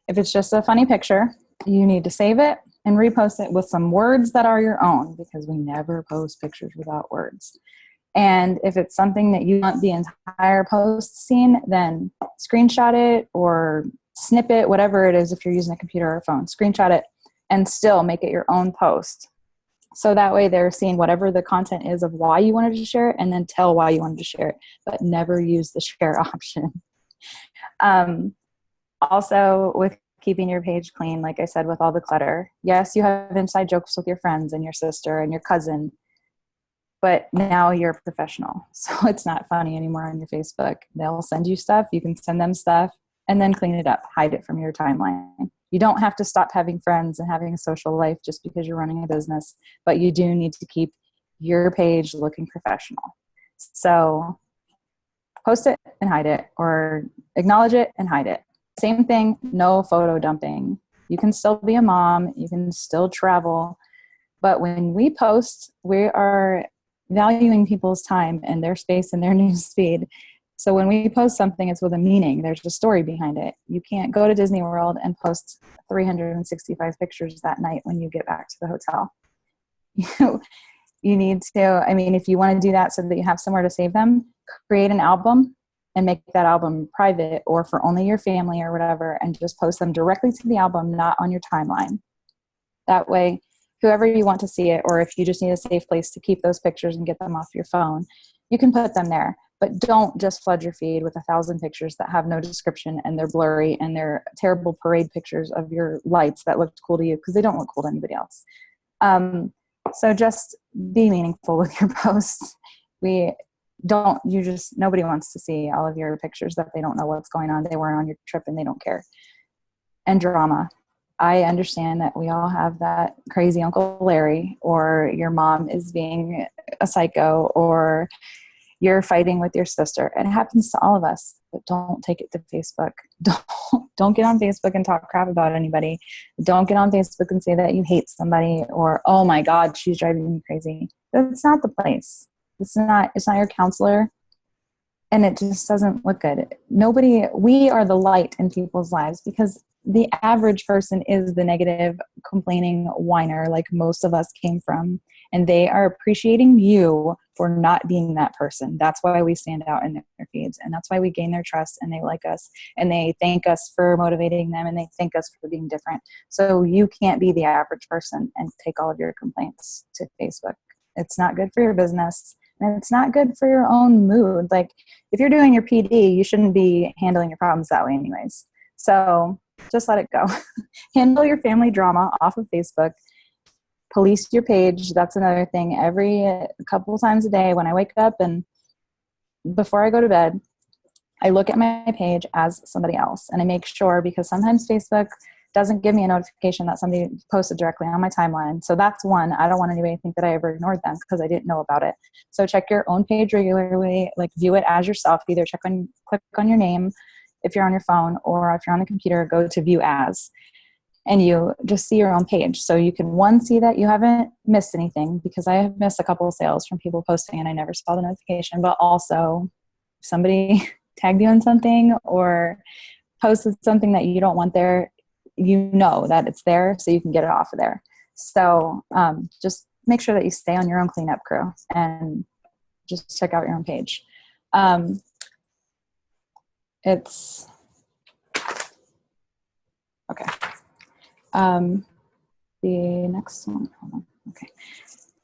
it's just a funny picture, you need to save it and repost it with some words that are your own, because we never post pictures without words. And if it's something that you want the entire post seen, then screenshot it or snip it, whatever it is. If you're using a computer or a phone, screenshot it and still make it your own post. So that way they're seeing whatever the content is of why you wanted to share it, and then tell why you wanted to share it, but never use the share option. Also, with keeping your page clean, like I said, with all the clutter. Yes, you have inside jokes with your friends and your sister and your cousin. but now you're a professional. So it's not funny anymore on your Facebook. They'll send you stuff. You can send them stuff and then clean it up, hide it from your timeline. You don't have to stop having friends and having a social life just because you're running a business, but you do need to keep your page looking professional. So post it and hide it, or acknowledge it and hide it. Same thing, no photo dumping. You can still be a mom, you can still travel, but when we post, we are valuing people's time and their space and their news feed. So when we post something, it's with a meaning. There's a story behind it. You can't go to Disney World and post 365 pictures that night when you get back to the hotel. You need to, I mean, if you want to do that so that you have somewhere to save them, create an album and make that album private or for only your family or whatever, and just post them directly to the album, not on your timeline. That way, whoever you want to see it, or if you just need a safe place to keep those pictures and get them off your phone, you can put them there. But don't just flood your feed with 1,000 pictures that have no description and they're blurry and they're terrible parade pictures of your lights that looked cool to you, because they don't look cool to anybody else. So just be meaningful with your posts. Nobody wants to see all of your pictures that they don't know what's going on. They weren't on your trip and they don't care. And drama. I understand that we all have that crazy Uncle Larry, or your mom is being a psycho, or you're fighting with your sister. It happens to all of us, but don't take it to Facebook. Don't get on Facebook and talk crap about anybody. Don't get on Facebook and say that you hate somebody, or, oh my God, she's driving me crazy. That's not the place. It's not your counselor, and it just doesn't look good. We are the light in people's lives, because the average person is the negative, complaining whiner, like most of us came from, and they are appreciating you for not being that person. That's why we stand out in their feeds, and that's why we gain their trust, and they like us, and they thank us for motivating them, and they thank us for being different. So you can't be the average person and take all of your complaints to Facebook. It's not good for your business, and it's not good for your own mood. Like, if you're doing your PD, you shouldn't be handling your problems that way anyways. So just let it go. Handle your family drama off of Facebook. Police your page. That's another thing. Every couple of times a day when I wake up and before I go to bed, I look at my page as somebody else, and I make sure, because sometimes Facebook doesn't give me a notification that somebody posted directly on my timeline. So that's one. I don't want anybody to think that I ever ignored them because I didn't know about it. So check your own page regularly, like view it as yourself. Either click on your name if you're on your phone, or if you're on the computer, go to view as, and you just see your own page. So you can, see that you haven't missed anything, because I have missed a couple of sales from people posting and I never saw the notification, but also if somebody tagged you in something or posted something that you don't want there, you know that it's there, so you can get it off of there. So just make sure that you stay on your own cleanup crew and just check out your own page. It's okay. The next one, hold on. Okay.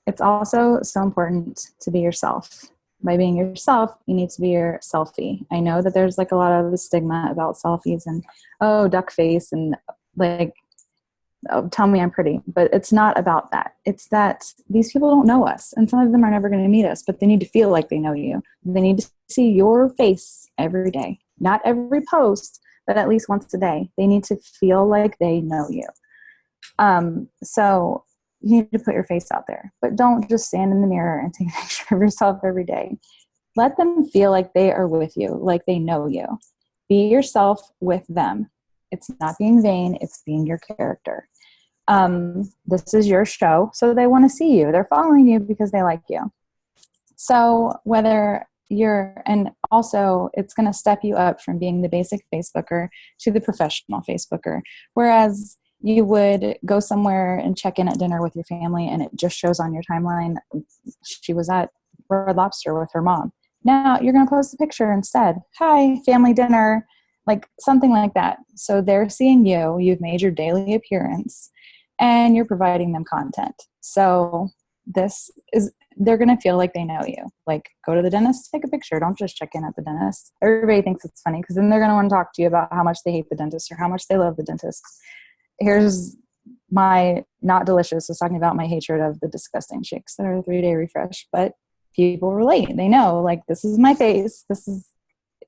It's also so important to be yourself. By being yourself, you need to be your selfie. I know that there's like a lot of the stigma about selfies and, oh, duck face, and like, oh, tell me I'm pretty. But it's not about that. It's that these people don't know us, and some of them are never going to meet us, but they need to feel like they know you. They need to see your face every day. Not every post, but at least once a day. They need to feel like they know you. So you need to put your face out there, but don't just stand in the mirror and take a picture of yourself every day. Let them feel like they are with you, like they know you. Be yourself with them. It's not being vain, it's being your character. This is your show, so they want to see you. They're following you because they like you. So and also it's going to step you up from being the basic Facebooker to the professional Facebooker. Whereas you would go somewhere and check in at dinner with your family and it just shows on your timeline, she was at Red Lobster with her mom. Now you're going to post a picture instead. Hi, family dinner, like something like that. So they're seeing you, you've made your daily appearance, and you're providing them content. So they're going to feel like they know you. Like, go to the dentist, take a picture. Don't just check in at the dentist. Everybody thinks it's funny because then they're going to want to talk to you about how much they hate the dentist or how much they love the dentist. Here's my not delicious is talking about my hatred of the disgusting shakes that are a 3-day refresh. But people relate. They know, like, this is my face.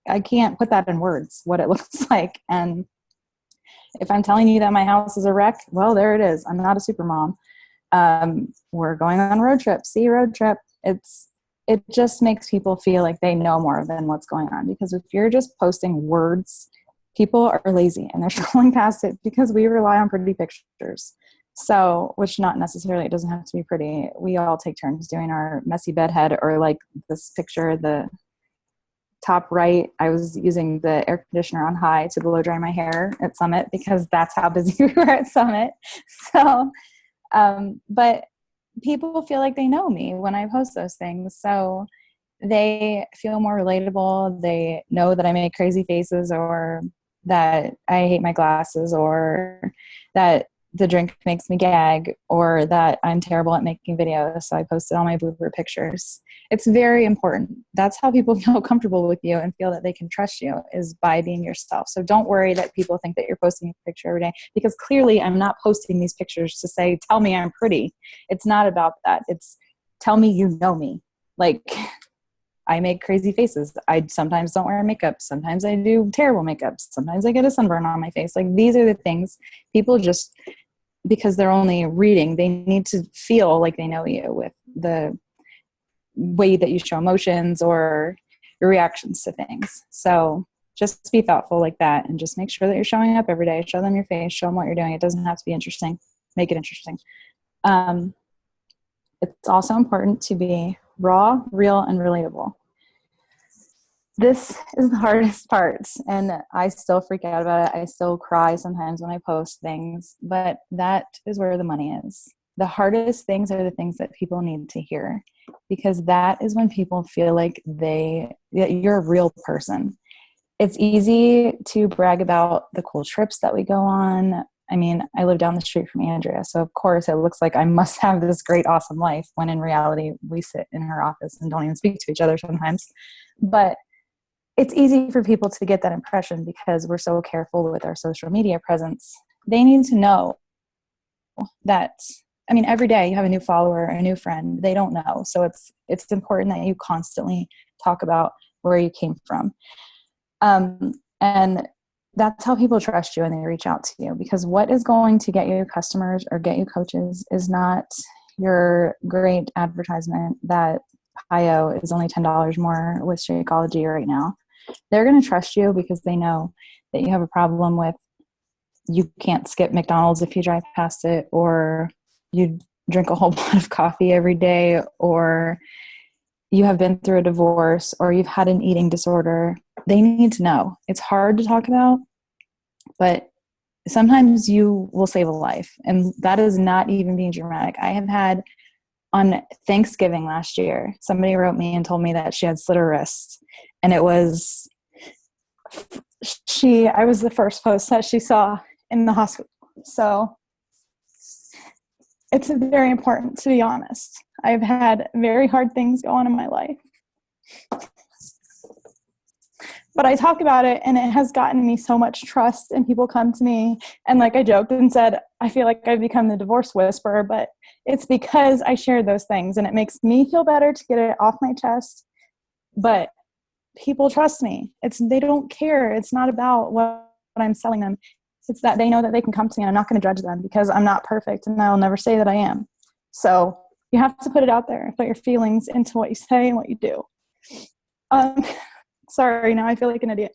I can't put that in words, what it looks like. And if I'm telling you that my house is a wreck, well, there it is. I'm not a super mom. We're going on a road trip. See, road trip. It just makes people feel like they know more than what's going on. Because if you're just posting words, people are lazy and they're scrolling past it because we rely on pretty pictures. So, which not necessarily, it doesn't have to be pretty. We all take turns doing our messy bedhead, or like this picture, the top right, I was using the air conditioner on high to blow dry my hair at Summit because that's how busy we were at Summit. So, but people feel like they know me when I post those things. So they feel more relatable. They know that I make crazy faces, or that I hate my glasses, or that the drink makes me gag, or that I'm terrible at making videos, so I posted all my blooper pictures. It's very important. That's how people feel comfortable with you and feel that they can trust you, is by being yourself. So don't worry that people think that you're posting a picture every day, because clearly I'm not posting these pictures to say, tell me I'm pretty. It's not about that. It's tell me you know me. Like, I make crazy faces. I sometimes don't wear makeup. Sometimes I do terrible makeup. Sometimes I get a sunburn on my face. Like, these are the things people just, because they're only reading, they need to feel like they know you with the way that you show emotions or your reactions to things. So just be thoughtful like that, and just make sure that you're showing up every day. Show them your face, show them what you're doing. It doesn't have to be interesting. Make it interesting. It's also important to be raw, real, and relatable. This is the hardest part, and I still freak out about it. I still cry sometimes when I post things, but that is where the money is. The hardest things are the things that people need to hear, because that is when people feel like that you're a real person. It's easy to brag about the cool trips that we go on. I mean, I live down the street from Andrea, so of course it looks like I must have this great, awesome life, when in reality we sit in her office and don't even speak to each other sometimes. But it's easy for people to get that impression because we're so careful with our social media presence. They need to know that, I mean, every day you have a new follower, a new friend. They don't know. So it's important that you constantly talk about where you came from. And that's how people trust you and they reach out to you, because what is going to get you customers or get you coaches is not your great advertisement that Pio is only $10 more with Shakeology right now. They're going to trust you because they know that you have a problem with, you can't skip McDonald's if you drive past it, or you drink a whole pot of coffee every day, or you have been through a divorce, or you've had an eating disorder. They need to know. It's hard to talk about, but sometimes you will save a life. And that is not even being dramatic. I have had, on Thanksgiving last year, somebody wrote me and told me that she had slit her wrist. And it was, I was the first post that she saw in the hospital. So it's very important to be honest. I've had very hard things go on in my life. But I talk about it, and it has gotten me so much trust, and people come to me, and like I joked and said, I feel like I've become the divorce whisperer, but it's because I shared those things, and it makes me feel better to get it off my chest. But people trust me. They don't care. It's not about what I'm selling them. It's that they know that they can come to me, and I'm not going to judge them because I'm not perfect, and I'll never say that I am. So you have to put it out there, put your feelings into what you say and what you do. Sorry, now I feel like an idiot.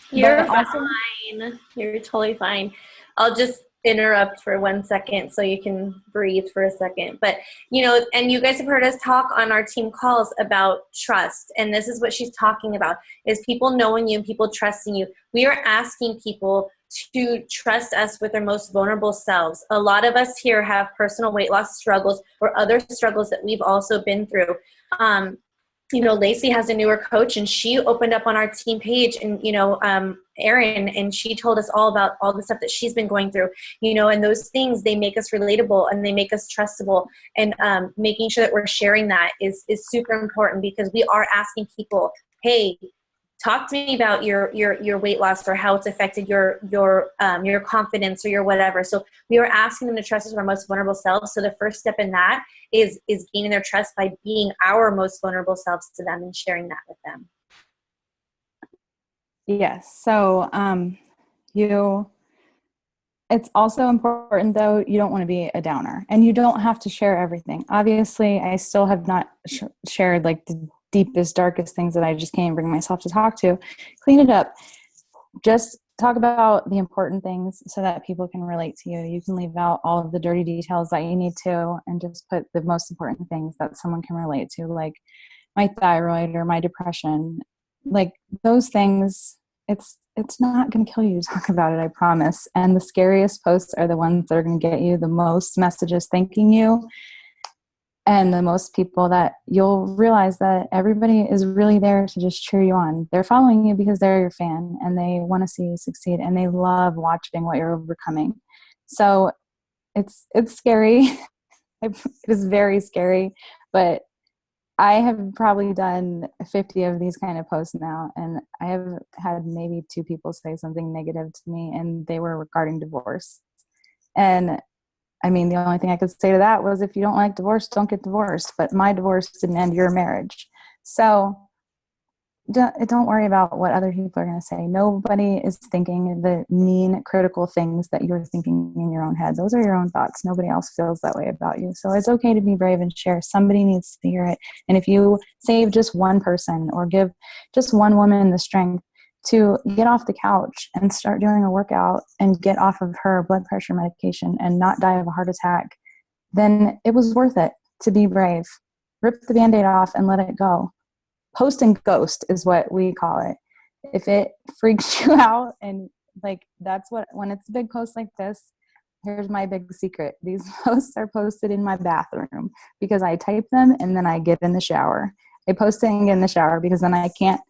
You're fine. You're totally fine. I'll just interrupt for 1 second so you can breathe for a second. But, and you guys have heard us talk on our team calls about trust. And this is what she's talking about, is people knowing you and people trusting you. We are asking people to trust us with their most vulnerable selves. A lot of us here have personal weight loss struggles or other struggles that we've also been through. Lacey has a newer coach, and she opened up on our team page, and, Erin, and she told us all about all the stuff that she's been going through, and those things, they make us relatable and they make us trustable, and making sure that we're sharing that is super important, because we are asking people, hey, talk to me about your weight loss or how it's affected your confidence or your whatever. So we were asking them to trust us with our most vulnerable selves. So the first step in that is gaining their trust by being our most vulnerable selves to them and sharing that with them. Yes. So it's also important, though, you don't want to be a downer, and you don't have to share everything. Obviously, I still have not shared like the deepest, darkest things that I just can't bring myself to talk to. Clean it up. Just talk about the important things so that people can relate to you. You can leave out all of the dirty details that you need to, and just put the most important things that someone can relate to, like my thyroid or my depression. Like those things, it's not going to kill you to talk about it, I promise. And the scariest posts are the ones that are going to get you the most messages thanking you, and the most people that you'll realize that everybody is really there to just cheer you on. They're following you because they're your fan and they want to see you succeed, and they love watching what you're overcoming. So it's scary. It is very scary, but I have probably done 50 of these kind of posts now, and I have had maybe 2 people say something negative to me, and they were regarding divorce. And I mean, the only thing I could say to that was, if you don't like divorce, don't get divorced. But my divorce didn't end your marriage. So don't worry about what other people are going to say. Nobody is thinking the mean, critical things that you're thinking in your own head. Those are your own thoughts. Nobody else feels that way about you. So it's okay to be brave and share. Somebody needs to hear it. And if you save just one person or give just one woman the strength to get off the couch and start doing a workout and get off of her blood pressure medication and not die of a heart attack, then it was worth it to be brave. Rip the Band-Aid off and let it go. Post and ghost is what we call it. If it freaks you out, and like that's what, when it's a big post like this, here's my big secret. These posts are posted in my bathroom because I type them and then I get in the shower. I post it and get in the shower because then I can't,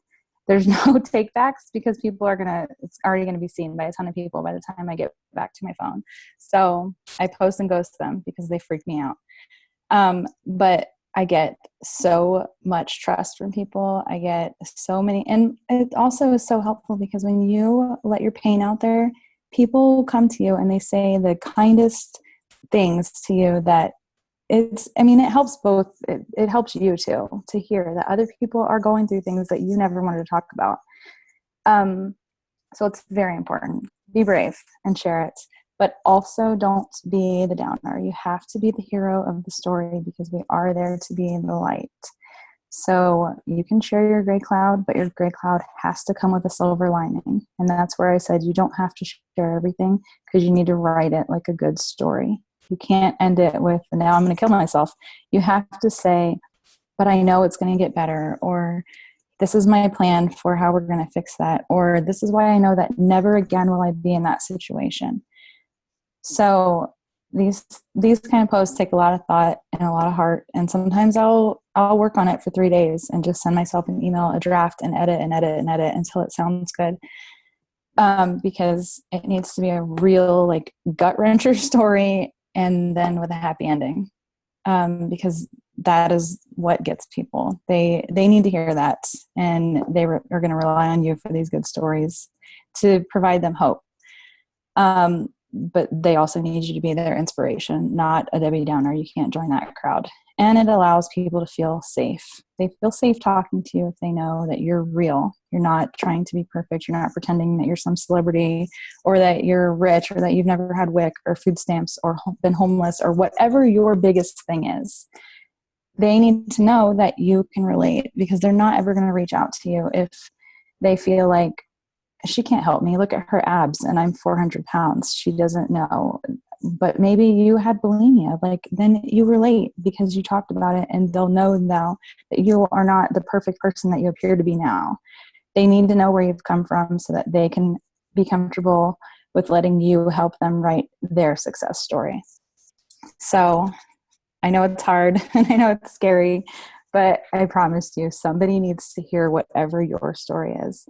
there's no take backs, because it's already going to be seen by a ton of people by the time I get back to my phone. So I post and ghost them because they freak me out. But I get so much trust from people. I get so many, and it also is so helpful because when you let your pain out there, people come to you and they say the kindest things to you that it helps both. It helps you too, to hear that other people are going through things that you never wanted to talk about. So it's very important. Be brave and share it. But also don't be the downer. You have to be the hero of the story because we are there to be in the light. So you can share your gray cloud, but your gray cloud has to come with a silver lining. And that's where I said you don't have to share everything, because you need to write it like a good story. You can't end it with, now I'm going to kill myself. You have to say, but I know it's going to get better, or this is my plan for how we're going to fix that, or this is why I know that never again will I be in that situation. So these kind of posts take a lot of thought and a lot of heart. And sometimes I'll work on it for 3 days and just send myself an email, a draft, and edit until it sounds good. Because it needs to be a real like gut wrencher story, and then with a happy ending. Because that is what gets people. They need to hear that, and they are going to rely on you for these good stories to provide them hope. But they also need you to be their inspiration, not a Debbie Downer. You can't join that crowd. And it allows people to feel safe. They feel safe talking to you if they know that you're real. You're not trying to be perfect. You're not pretending that you're some celebrity, or that you're rich, or that you've never had WIC or food stamps or been homeless, or whatever your biggest thing is. They need to know that you can relate, because they're not ever going to reach out to you if they feel like, she can't help me. Look at her abs and I'm 400 pounds. She doesn't know. But maybe you had bulimia. Like, then you relate because you talked about it, and they'll know now that you are not the perfect person that you appear to be now. They need to know where you've come from so that they can be comfortable with letting you help them write their success story. So I know it's hard and I know it's scary, but I promise you, somebody needs to hear whatever your story is.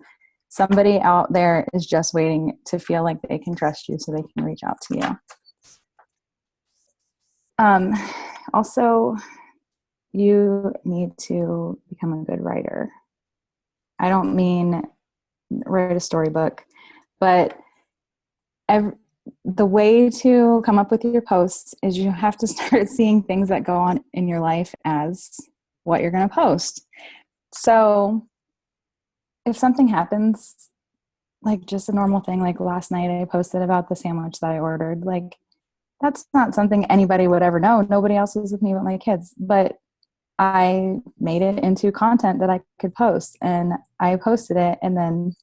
Somebody out there is just waiting to feel like they can trust you so they can reach out to you. Also, you need to become a good writer. I don't mean write a storybook, but the way to come up with your posts is you have to start seeing things that go on in your life as what you're going to post. So if something happens, like just a normal thing, like last night I posted about the sandwich that I ordered, like that's not something anybody would ever know. Nobody else was with me but my kids, but I made it into content that I could post, and I posted it. And then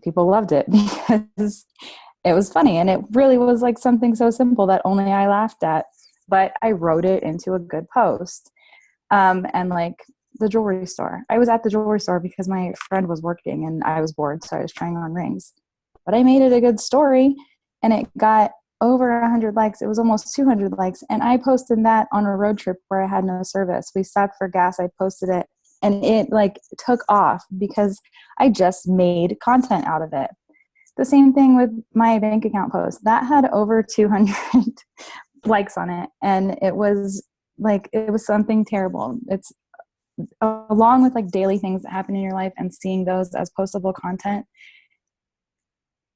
people loved it because it was funny, and it really was like something so simple that only I laughed at, but I wrote it into a good post. And like the jewelry store, I was at the jewelry store because my friend was working and I was bored. So I was trying on rings, but I made it a good story, and it got over 100 likes. It was almost 200 likes. And I posted that on a road trip where I had no service. We stopped for gas. I posted it, and it like took off because I just made content out of it. The same thing with my bank account post that had over 200 likes on it. And it was something terrible. It's along with like daily things that happen in your life and seeing those as postable content.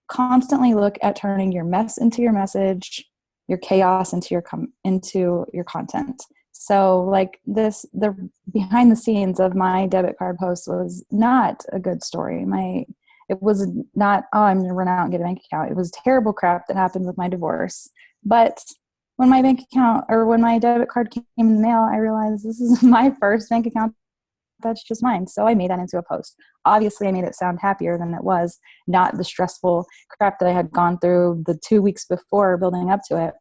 Constantly look at turning your mess into your message, your chaos into your content. So like the behind the scenes of my debit card post was not a good story. It was not, oh, I'm going to run out and get a bank account. It was terrible crap that happened with my divorce. But when my bank account or when my debit card came in the mail, I realized this is my first bank account that's just mine. So I made that into a post. Obviously, I made it sound happier than it was, not the stressful crap that I had gone through the 2 weeks before building up to it.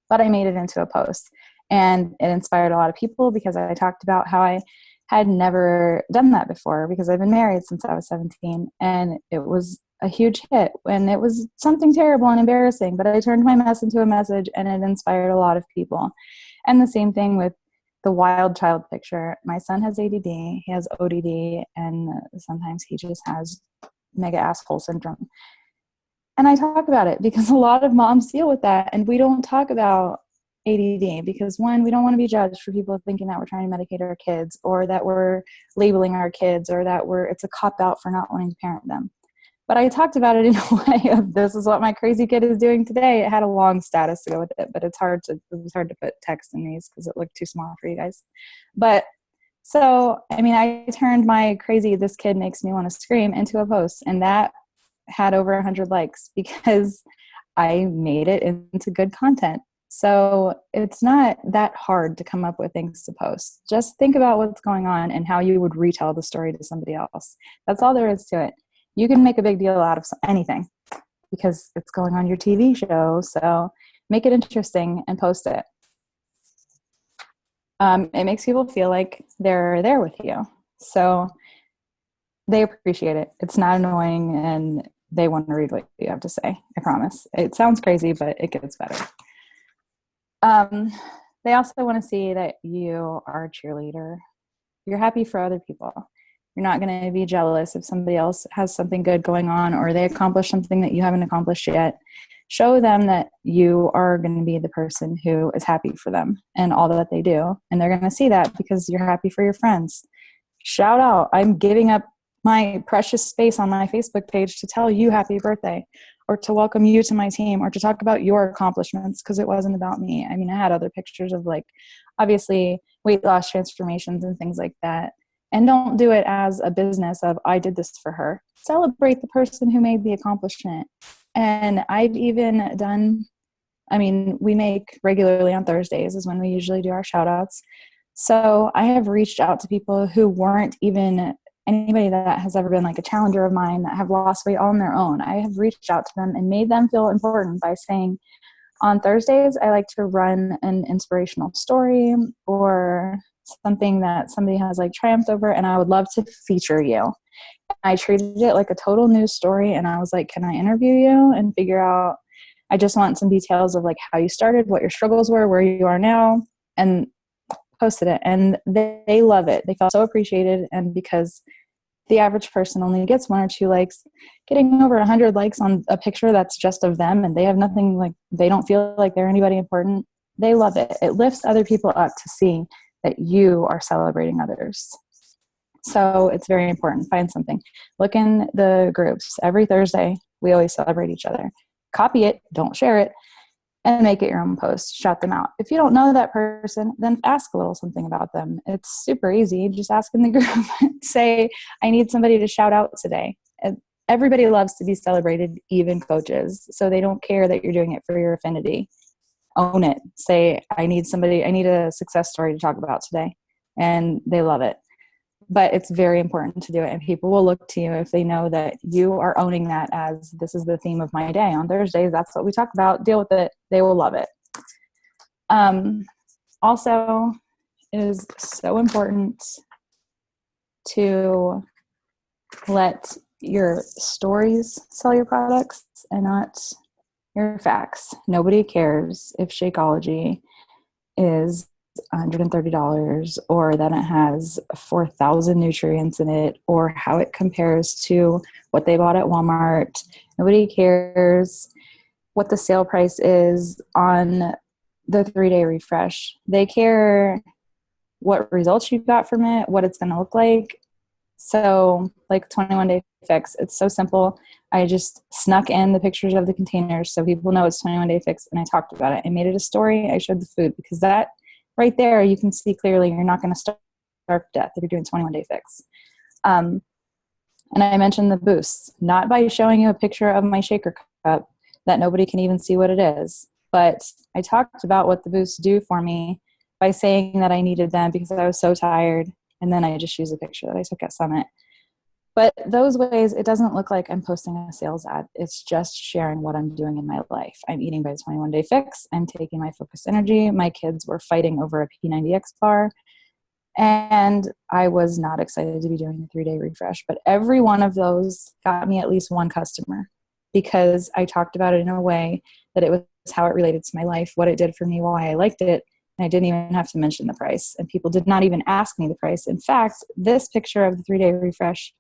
But I made it into a post, and it inspired a lot of people because I talked about how I had never done that before because I've been married since I was 17, and it was a huge hit when it was something terrible and embarrassing, but I turned my mess into a message, and it inspired a lot of people. And the same thing with the wild child picture. My son has ADD, he has ODD, and sometimes he just has mega asshole syndrome. And I talk about it because a lot of moms deal with that, and we don't talk about ADD because, one, we don't want to be judged for people thinking that we're trying to medicate our kids, or that we're labeling our kids, or that it's a cop-out for not wanting to parent them. But I talked about it in a way of, this is what my crazy kid is doing today. It had a long status to go with it, but it was hard to put text in these because it looked too small for you guys. But so, I turned my crazy, this kid makes me want to scream into a post, and that had over 100 likes because I made it into good content. So it's not that hard to come up with things to post. Just think about what's going on and how you would retell the story to somebody else. That's all there is to it. You can make a big deal out of anything because it's going on your TV show. So make it interesting and post it. It makes people feel like they're there with you. So they appreciate it. It's not annoying, and they want to read what you have to say. I promise. It sounds crazy, but it gets better. They also want to see that you are a cheerleader. You're happy for other people. You're not going to be jealous if somebody else has something good going on or they accomplish something that you haven't accomplished yet. Show them that you are going to be the person who is happy for them and all that they do. And they're going to see that because you're happy for your friends. Shout out, I'm giving up my precious space on my Facebook page to tell you happy birthday, or to welcome you to my team, or to talk about your accomplishments, because it wasn't about me. I had other pictures of, like, obviously weight loss transformations and things like that. And don't do it as a business of, I did this for her. Celebrate the person who made the accomplishment. And I've even done, we make regularly on Thursdays is when we usually do our shout outs. So I have reached out to people who weren't even anybody that has ever been like a challenger of mine, that have lost weight on their own. I have reached out to them and made them feel important by saying, on Thursdays, I like to run an inspirational story or something that somebody has like triumphed over, and I would love to feature you. I treated it like a total news story, and I was like, can I interview you and figure out, I just want some details of like how you started, what your struggles were, where you are now, and posted it. And they love it. They felt so appreciated. And because the average person only gets 1 or 2 likes, getting over 100 likes on a picture that's just of them and they have nothing, like, they don't feel like they're anybody important, they love it. It lifts other people up to see that you are celebrating others. So it's very important. Find something. Look in the groups. Every Thursday, we always celebrate each other. Copy it, don't share it, and make it your own post. Shout them out. If you don't know that person, then ask a little something about them. It's super easy. Just ask in the group. Say, I need somebody to shout out today. And everybody loves to be celebrated, even coaches. So they don't care that you're doing it for your affinity. Own it. Say, I need a success story to talk about today. And they love it. But it's very important to do it. And people will look to you if they know that you are owning that as, this is the theme of my day. On Thursdays, that's what we talk about. Deal with it. They will love it. Also, it is so important to let your stories sell your products and not your facts. Nobody cares if Shakeology is $130 or that it has 4,000 nutrients in it or how it compares to what they bought at Walmart. Nobody cares what the sale price is on the 3-day refresh. They care what results you got from it, what it's going to look like. So like 21-day fix, it's so simple. I just snuck in the pictures of the containers so people know it's 21-day fix, and I talked about it. I made it a story. I showed the food, because that right there, you can see clearly you're not going to starve to death if you're doing 21-day fix. And I mentioned the boosts, not by showing you a picture of my shaker cup that nobody can even see what it is, but I talked about what the boosts do for me by saying that I needed them because I was so tired, and then I just use a picture that I took at Summit. But those ways, it doesn't look like I'm posting a sales ad. It's just sharing what I'm doing in my life. I'm eating by the 21-day fix. I'm taking my focused energy. My kids were fighting over a P90X bar. And I was not excited to be doing the 3-day refresh. But every one of those got me at least one customer, because I talked about it in a way that it was how it related to my life, what it did for me, why I liked it. And I didn't even have to mention the price. And people did not even ask me the price. In fact, this picture of the 3-day refresh,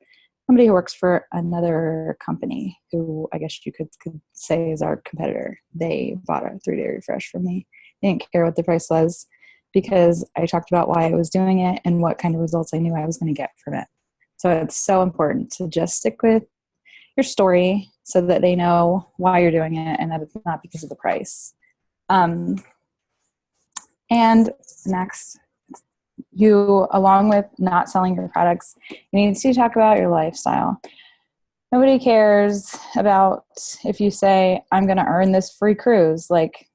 somebody who works for another company who I guess you could say is our competitor, they bought a 3-day refresh from me. They didn't care what the price was because I talked about why I was doing it and what kind of results I knew I was going to get from it. So it's so important to just stick with your story so that they know why you're doing it and that it's not because of the price. And next, you, along with not selling your products, you need to talk about your lifestyle. Nobody cares about if you say, I'm going to earn this free cruise. Like,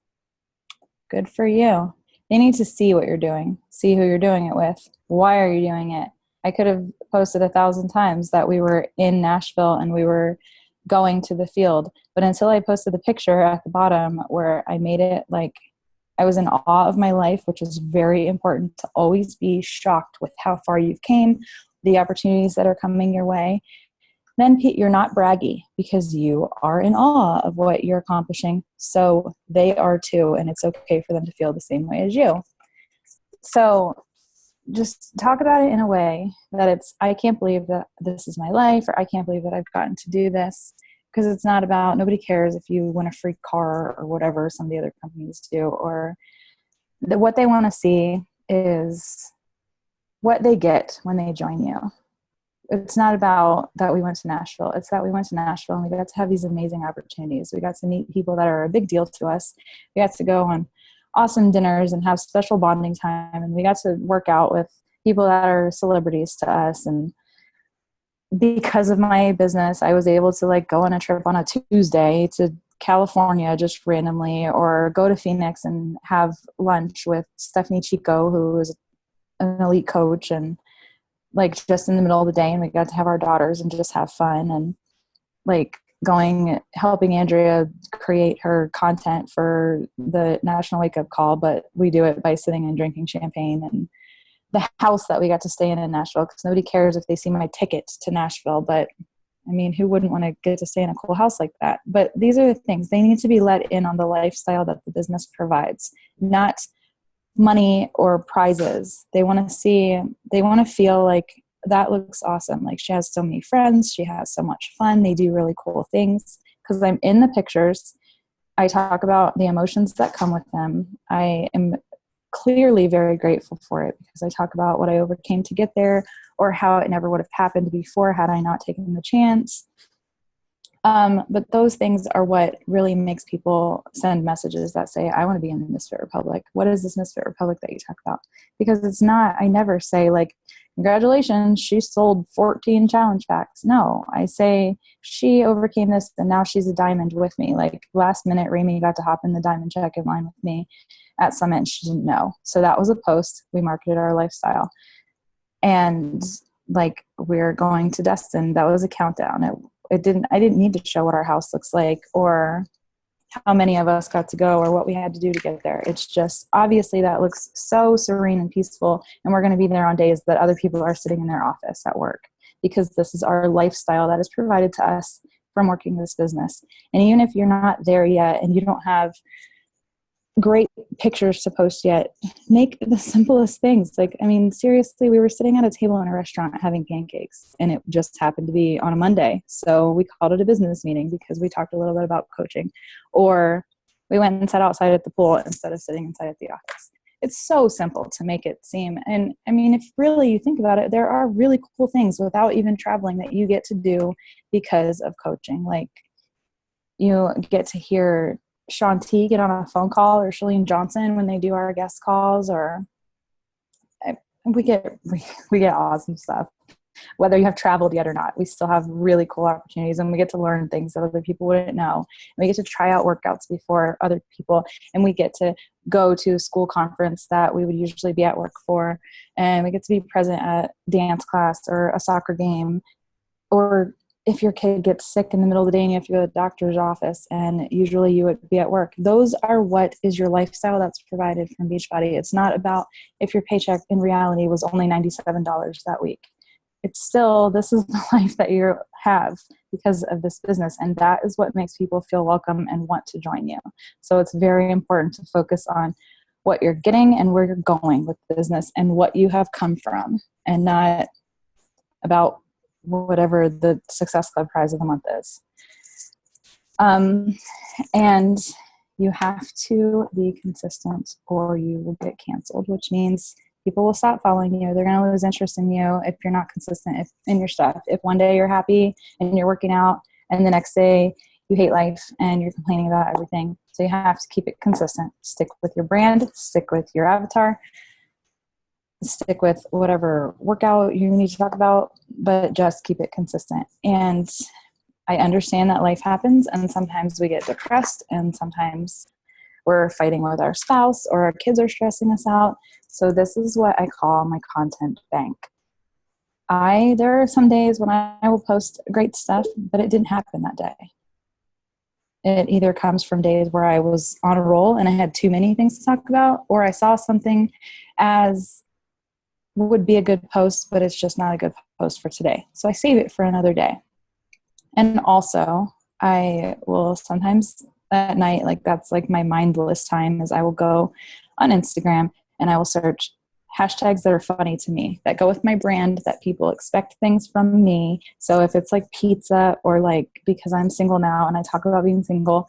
good for you. They need to see what you're doing, see who you're doing it with. Why are you doing it? I could have posted 1,000 times that we were in Nashville and we were going to the field. But until I posted the picture at the bottom where I made it like I was in awe of my life, which is very important to always be shocked with how far you've came, the opportunities that are coming your way. Then you're not braggy because you are in awe of what you're accomplishing. So they are too, and it's okay for them to feel the same way as you. So just talk about it in a way that it's, I can't believe that this is my life, or I can't believe that I've gotten to do this. Because it's not about, nobody cares if you win a free car or whatever some of the other companies do, or what they want to see is what they get when they join you. It's not about that we went to Nashville. It's that we went to Nashville and we got to have these amazing opportunities. We got to meet people that are a big deal to us. We got to go on awesome dinners and have special bonding time. And we got to work out with people that are celebrities to us. And because of my business, I was able to like go on a trip on a Tuesday to California just randomly, or go to Phoenix and have lunch with Stephanie Chico, who is an elite coach, and like just in the middle of the day, and we got to have our daughters and just have fun, and like helping Andrea create her content for the National Wake Up Call, but we do it by sitting and drinking champagne, and the house that we got to stay in Nashville, because nobody cares if they see my ticket to Nashville, but I mean, who wouldn't want to get to stay in a cool house like that? But these are the things. They need to be let in on the lifestyle that the business provides, not money or prizes. They want to feel like that looks awesome. Like, she has so many friends. She has so much fun. They do really cool things. Because I'm in the pictures. I talk about the emotions that come with them. I am clearly very grateful for it because I talk about what I overcame to get there, or how it never would have happened before had I not taken the chance. But those things are what really makes people send messages that say, I want to be in the Misfit Republic. What is this Misfit Republic that you talk about? Because it's not, I never say like, congratulations, she sold 14 challenge packs. No, I say she overcame this and now she's a diamond with me. Like last minute, Rami got to hop in the diamond check-in line with me at Summit and she didn't know. So that was a post. We marketed our lifestyle. And like we're going to Destin, that was a countdown. I didn't need to show what our house looks like or how many of us got to go or what we had to do to get there. It's just obviously that looks so serene and peaceful, and we're going to be there on days that other people are sitting in their office at work, because this is our lifestyle that is provided to us from working this business. And even if you're not there yet and you don't have great pictures to post yet, make the simplest things. Like, I mean, seriously, we were sitting at a table in a restaurant having pancakes, and it just happened to be on a Monday. So we called it a business meeting because we talked a little bit about coaching. Or we went and sat outside at the pool instead of sitting inside at the office. It's so simple to make it seem. And I mean, if really you think about it, there are really cool things without even traveling that you get to do because of coaching. Like, you get to hear Sean T get on a phone call, or Shalene Johnson when they do our guest calls, or we get awesome stuff. Whether you have traveled yet or not, we still have really cool opportunities, and we get to learn things that other people wouldn't know. And we get to try out workouts before other people, and we get to go to a school conference that we would usually be at work for, and we get to be present at dance class or a soccer game, or if your kid gets sick in the middle of the day and you have to go to the doctor's office and usually you would be at work. Those are what is your lifestyle that's provided from Beachbody. It's not about if your paycheck in reality was only $97 that week. It's still, this is the life that you have because of this business. And that is what makes people feel welcome and want to join you. So it's very important to focus on what you're getting and where you're going with the business and what you have come from, and not about whatever the Success Club prize of the month is. And you have to be consistent or you will get canceled, which means people will stop following you. They're going to lose interest in you if you're not consistent in your stuff. If one day you're happy and you're working out and the next day you hate life and you're complaining about everything. So you have to keep it consistent. Stick with your brand, stick with your avatar, stick with whatever workout you need to talk about, but just keep it consistent. And I understand that life happens, and sometimes we get depressed, and sometimes we're fighting with our spouse or our kids are stressing us out. So this is what I call my content bank. There are some days when I will post great stuff, but it didn't happen that day. It either comes from days where I was on a roll and I had too many things to talk about, or I saw something as would be a good post, but it's just not a good post for today. So I save it for another day. And also I will sometimes at night, like that's like my mindless time, is I will go on Instagram and I will search hashtags that are funny to me, that go with my brand, that people expect things from me. So if it's like pizza, or like, because I'm single now and I talk about being single,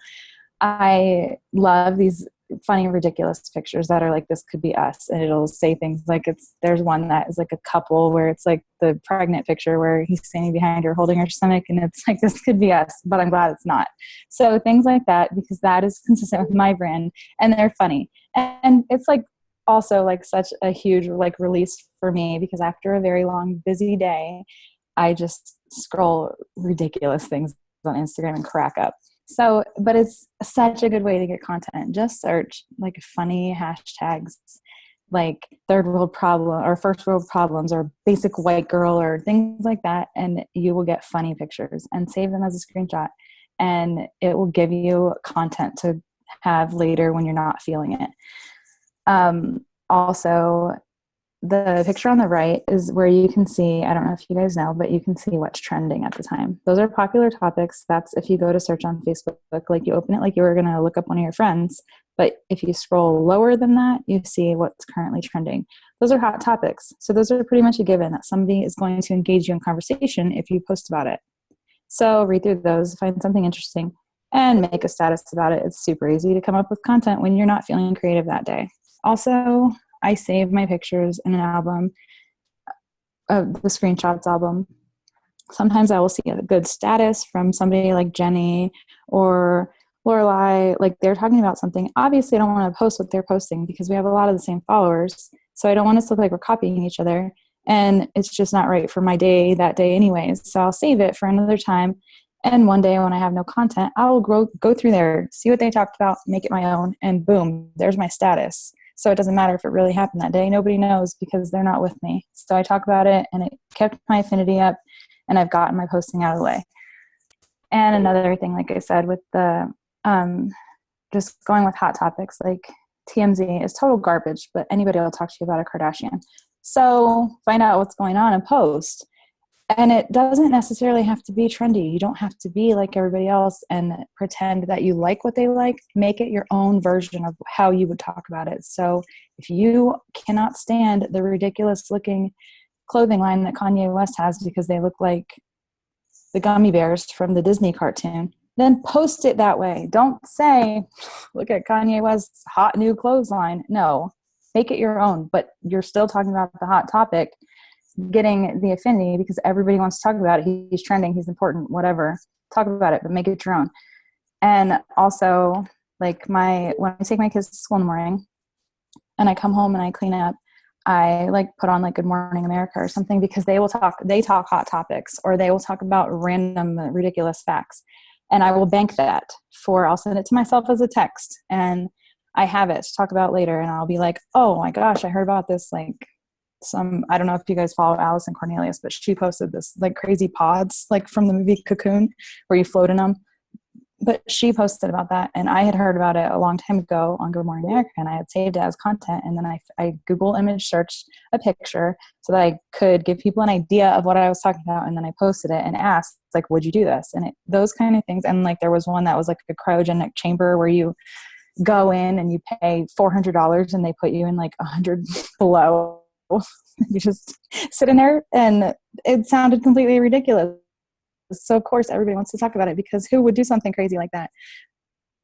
I love these funny, ridiculous pictures that are like, this could be us. And it'll say things like, there's one that is like a couple where it's like the pregnant picture where he's standing behind her holding her stomach, and it's like, this could be us, but I'm glad it's not. So things like that, because that is consistent with my brand and they're funny. And it's like also like such a huge like release for me, because after a very long, busy day, I just scroll ridiculous things on Instagram and crack up. So, but it's such a good way to get content. Just search like funny hashtags, like third world problem or first world problems or basic white girl or things like that. And you will get funny pictures, and save them as a screenshot, and it will give you content to have later when you're not feeling it. Also, the picture on the right is where you can see, I don't know if you guys know, but you can see what's trending at the time. Those are popular topics. That's if you go to search on Facebook, like you open it like you were going to look up one of your friends. But if you scroll lower than that, you see what's currently trending. Those are hot topics. So those are pretty much a given that somebody is going to engage you in conversation if you post about it. So read through those, find something interesting, and make a status about it. It's super easy to come up with content when you're not feeling creative that day. Also, I save my pictures in an album the screenshots album. Sometimes I will see a good status from somebody like Jenny or Lorelai, like they're talking about something. Obviously, I don't want to post what they're posting because we have a lot of the same followers. So I don't want us to look like we're copying each other. And it's just not right for my day that day anyways. So I'll save it for another time. And one day when I have no content, I will go through there, see what they talked about, make it my own, and boom, there's my status. So it doesn't matter if it really happened that day. Nobody knows because they're not with me. So I talk about it, and it kept my affinity up, and I've gotten my posting out of the way. And another thing, like I said, with the just going with hot topics, like TMZ is total garbage, but anybody will talk to you about a Kardashian. So find out what's going on and post. And it doesn't necessarily have to be trendy. You don't have to be like everybody else and pretend that you like what they like. Make it your own version of how you would talk about it. So if you cannot stand the ridiculous looking clothing line that Kanye West has because they look like the gummy bears from the Disney cartoon, then post it that way. Don't say, look at Kanye West's hot new clothes line. No, make it your own, but you're still talking about the hot topic, getting the affinity because everybody wants to talk about it. He's trending, he's important, whatever. Talk about it, but make it your own. And also, like when I take my kids to school in the morning and I come home and I clean up, I like put on like Good Morning America or something because they talk hot topics or they will talk about random ridiculous facts. And I will bank that I'll send it to myself as a text and I have it to talk about later. And I'll be like, oh my gosh, I heard about this, like I don't know if you guys follow Allison Cornelius, but she posted this like crazy pods, like from the movie Cocoon where you float in them. But she posted about that, and I had heard about it a long time ago on Good Morning America, and I had saved it as content. And then I Google image searched a picture so that I could give people an idea of what I was talking about, and then I posted it and asked, like, would you do this? And those kind of things. And like there was one that was like a cryogenic chamber where you go in and you pay $400 and they put you in like 100 below. You just sit in there, and it sounded completely ridiculous. So of course everybody wants to talk about it because who would do something crazy like that?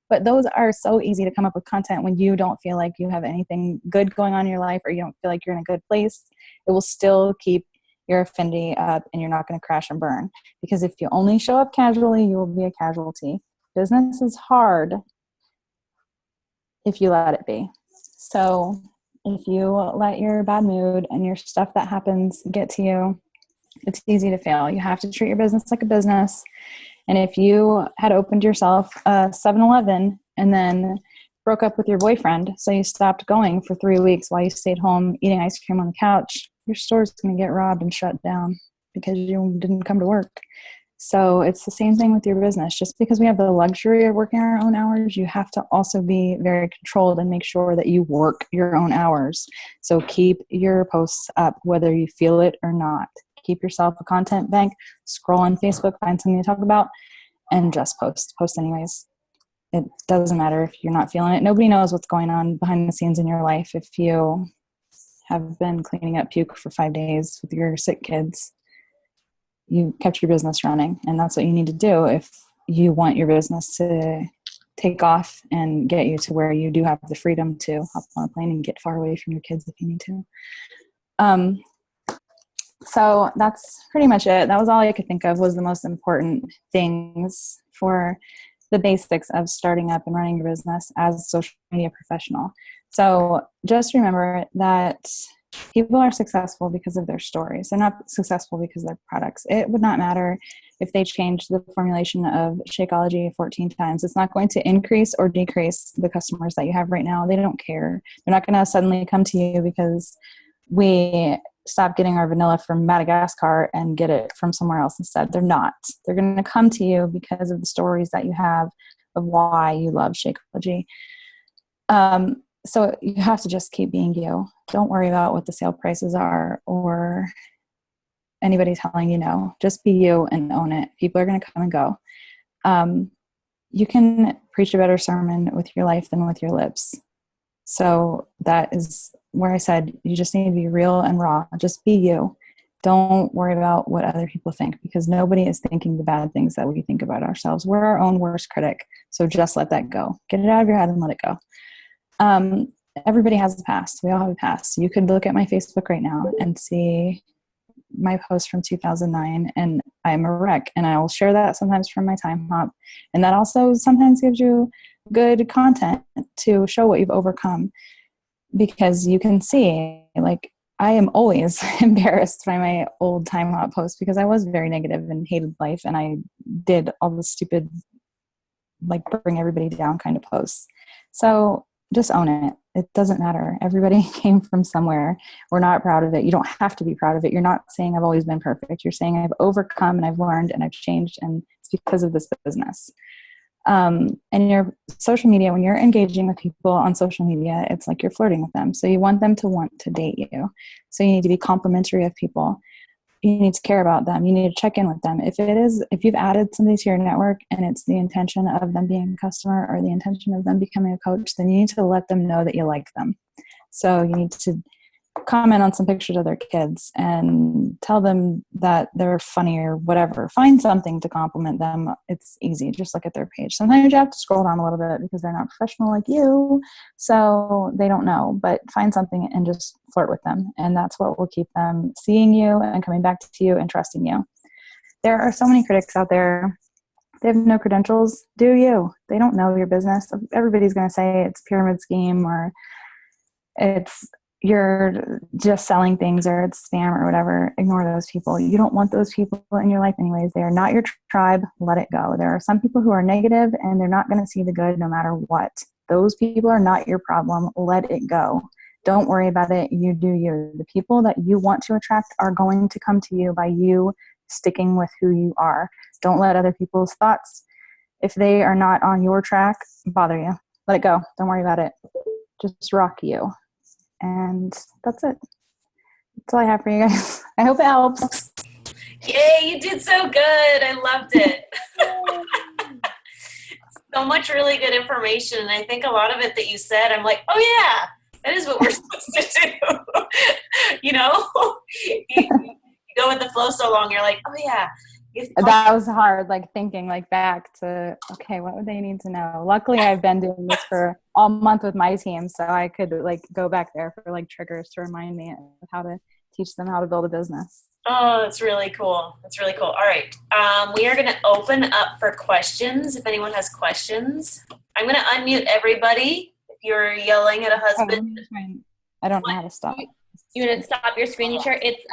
But those are so easy to come up with content when you don't feel like you have anything good going on in your life or you don't feel like you're in a good place. It will still keep your affinity up and you're not going to crash and burn. Because if you only show up casually, you will be a casualty. Business is hard if you let it be. So if you let your bad mood and your stuff that happens get to you, it's easy to fail. You have to treat your business like a business. And if you had opened yourself a 7-Eleven and then broke up with your boyfriend, so you stopped going for 3 weeks while you stayed home eating ice cream on the couch, your store's going to get robbed and shut down because you didn't come to work. So it's the same thing with your business. Just because we have the luxury of working our own hours, you have to also be very controlled and make sure that you work your own hours. So keep your posts up, whether you feel it or not. Keep yourself a content bank, scroll on Facebook, find something to talk about, and just post anyways. It doesn't matter if you're not feeling it. Nobody knows what's going on behind the scenes in your life. If you have been cleaning up puke for 5 days with your sick kids, you kept your business running, and that's what you need to do if you want your business to take off and get you to where you do have the freedom to hop on a plane and get far away from your kids if you need to. So that's pretty much it. That was all I could think of was the most important things for the basics of starting up and running your business as a social media professional. So just remember that people are successful because of their stories. They're not successful because of their products. It would not matter if they changed the formulation of Shakeology 14 times. It's not going to increase or decrease the customers that you have right now. They don't care. They're not going to suddenly come to you because we stop getting our vanilla from Madagascar and get it from somewhere else instead. They're not. They're going to come to you because of the stories that you have of why you love Shakeology. So you have to just keep being you. Don't worry about what the sale prices are or anybody telling you no. Just be you and own it. People are going to come and go. You can preach a better sermon with your life than with your lips. So that is where I said you just need to be real and raw. Just be you. Don't worry about what other people think because nobody is thinking the bad things that we think about ourselves. We're our own worst critic. So just let that go. Get it out of your head and let it go. Everybody has a past. We all have a past. You could look at my Facebook right now and see my post from 2009 and I'm a wreck, and I will share that sometimes from my time hop. And that also sometimes gives you good content to show what you've overcome, because you can see, like, I am always embarrassed by my old time hop posts because I was very negative and hated life, and I did all the stupid, like, bring everybody down kind of posts. So just own it. It doesn't matter. Everybody came from somewhere. We're not proud of it. You don't have to be proud of it. You're not saying I've always been perfect. You're saying I've overcome and I've learned and I've changed, and it's because of this business. And your social media, when you're engaging with people on social media, it's like you're flirting with them. So you want them to want to date you. So you need to be complimentary of people. You need to care about them. You need to check in with them. If you've added somebody to your network and it's the intention of them being a customer or the intention of them becoming a coach, then you need to let them know that you like them. So you need to comment on some pictures of their kids and tell them that they're funny or whatever. Find something to compliment them. It's easy. Just look at their page. Sometimes you have to scroll down a little bit because they're not professional like you, so they don't know. But find something and just flirt with them. And that's what will keep them seeing you and coming back to you and trusting you. There are so many critics out there. They have no credentials. Do you? They don't know your business. Everybody's going to say it's a pyramid scheme, or you're just selling things, or it's spam or whatever. Ignore those people. You don't want those people in your life anyways. They are not your tribe. Let it go. There are some people who are negative and they're not going to see the good no matter what. Those people are not your problem. Let it go. Don't worry about it. You do you. The people that you want to attract are going to come to you by you sticking with who you are. Don't let other people's thoughts, if they are not on your track, bother you. Let it go. Don't worry about it. Just rock you. And that's it. That's all I have for you guys. I hope it helps. Yay, you did so good. I loved it. So much really good information. And I think a lot of it that you said, I'm like, oh yeah, that is what we're supposed to do. You know, you go with the flow so long, you're like, oh yeah. That was hard, like thinking like back to, okay, what would they need to know? Luckily, I've been doing this for all month with my team, so I could like go back there for like triggers to remind me of how to teach them how to build a business. Oh, that's really cool. That's really cool. All right. We are going to open up for questions. If anyone has questions, I'm going to unmute everybody. If you're yelling at a husband. I don't know how to stop. You want to stop your screen share? It's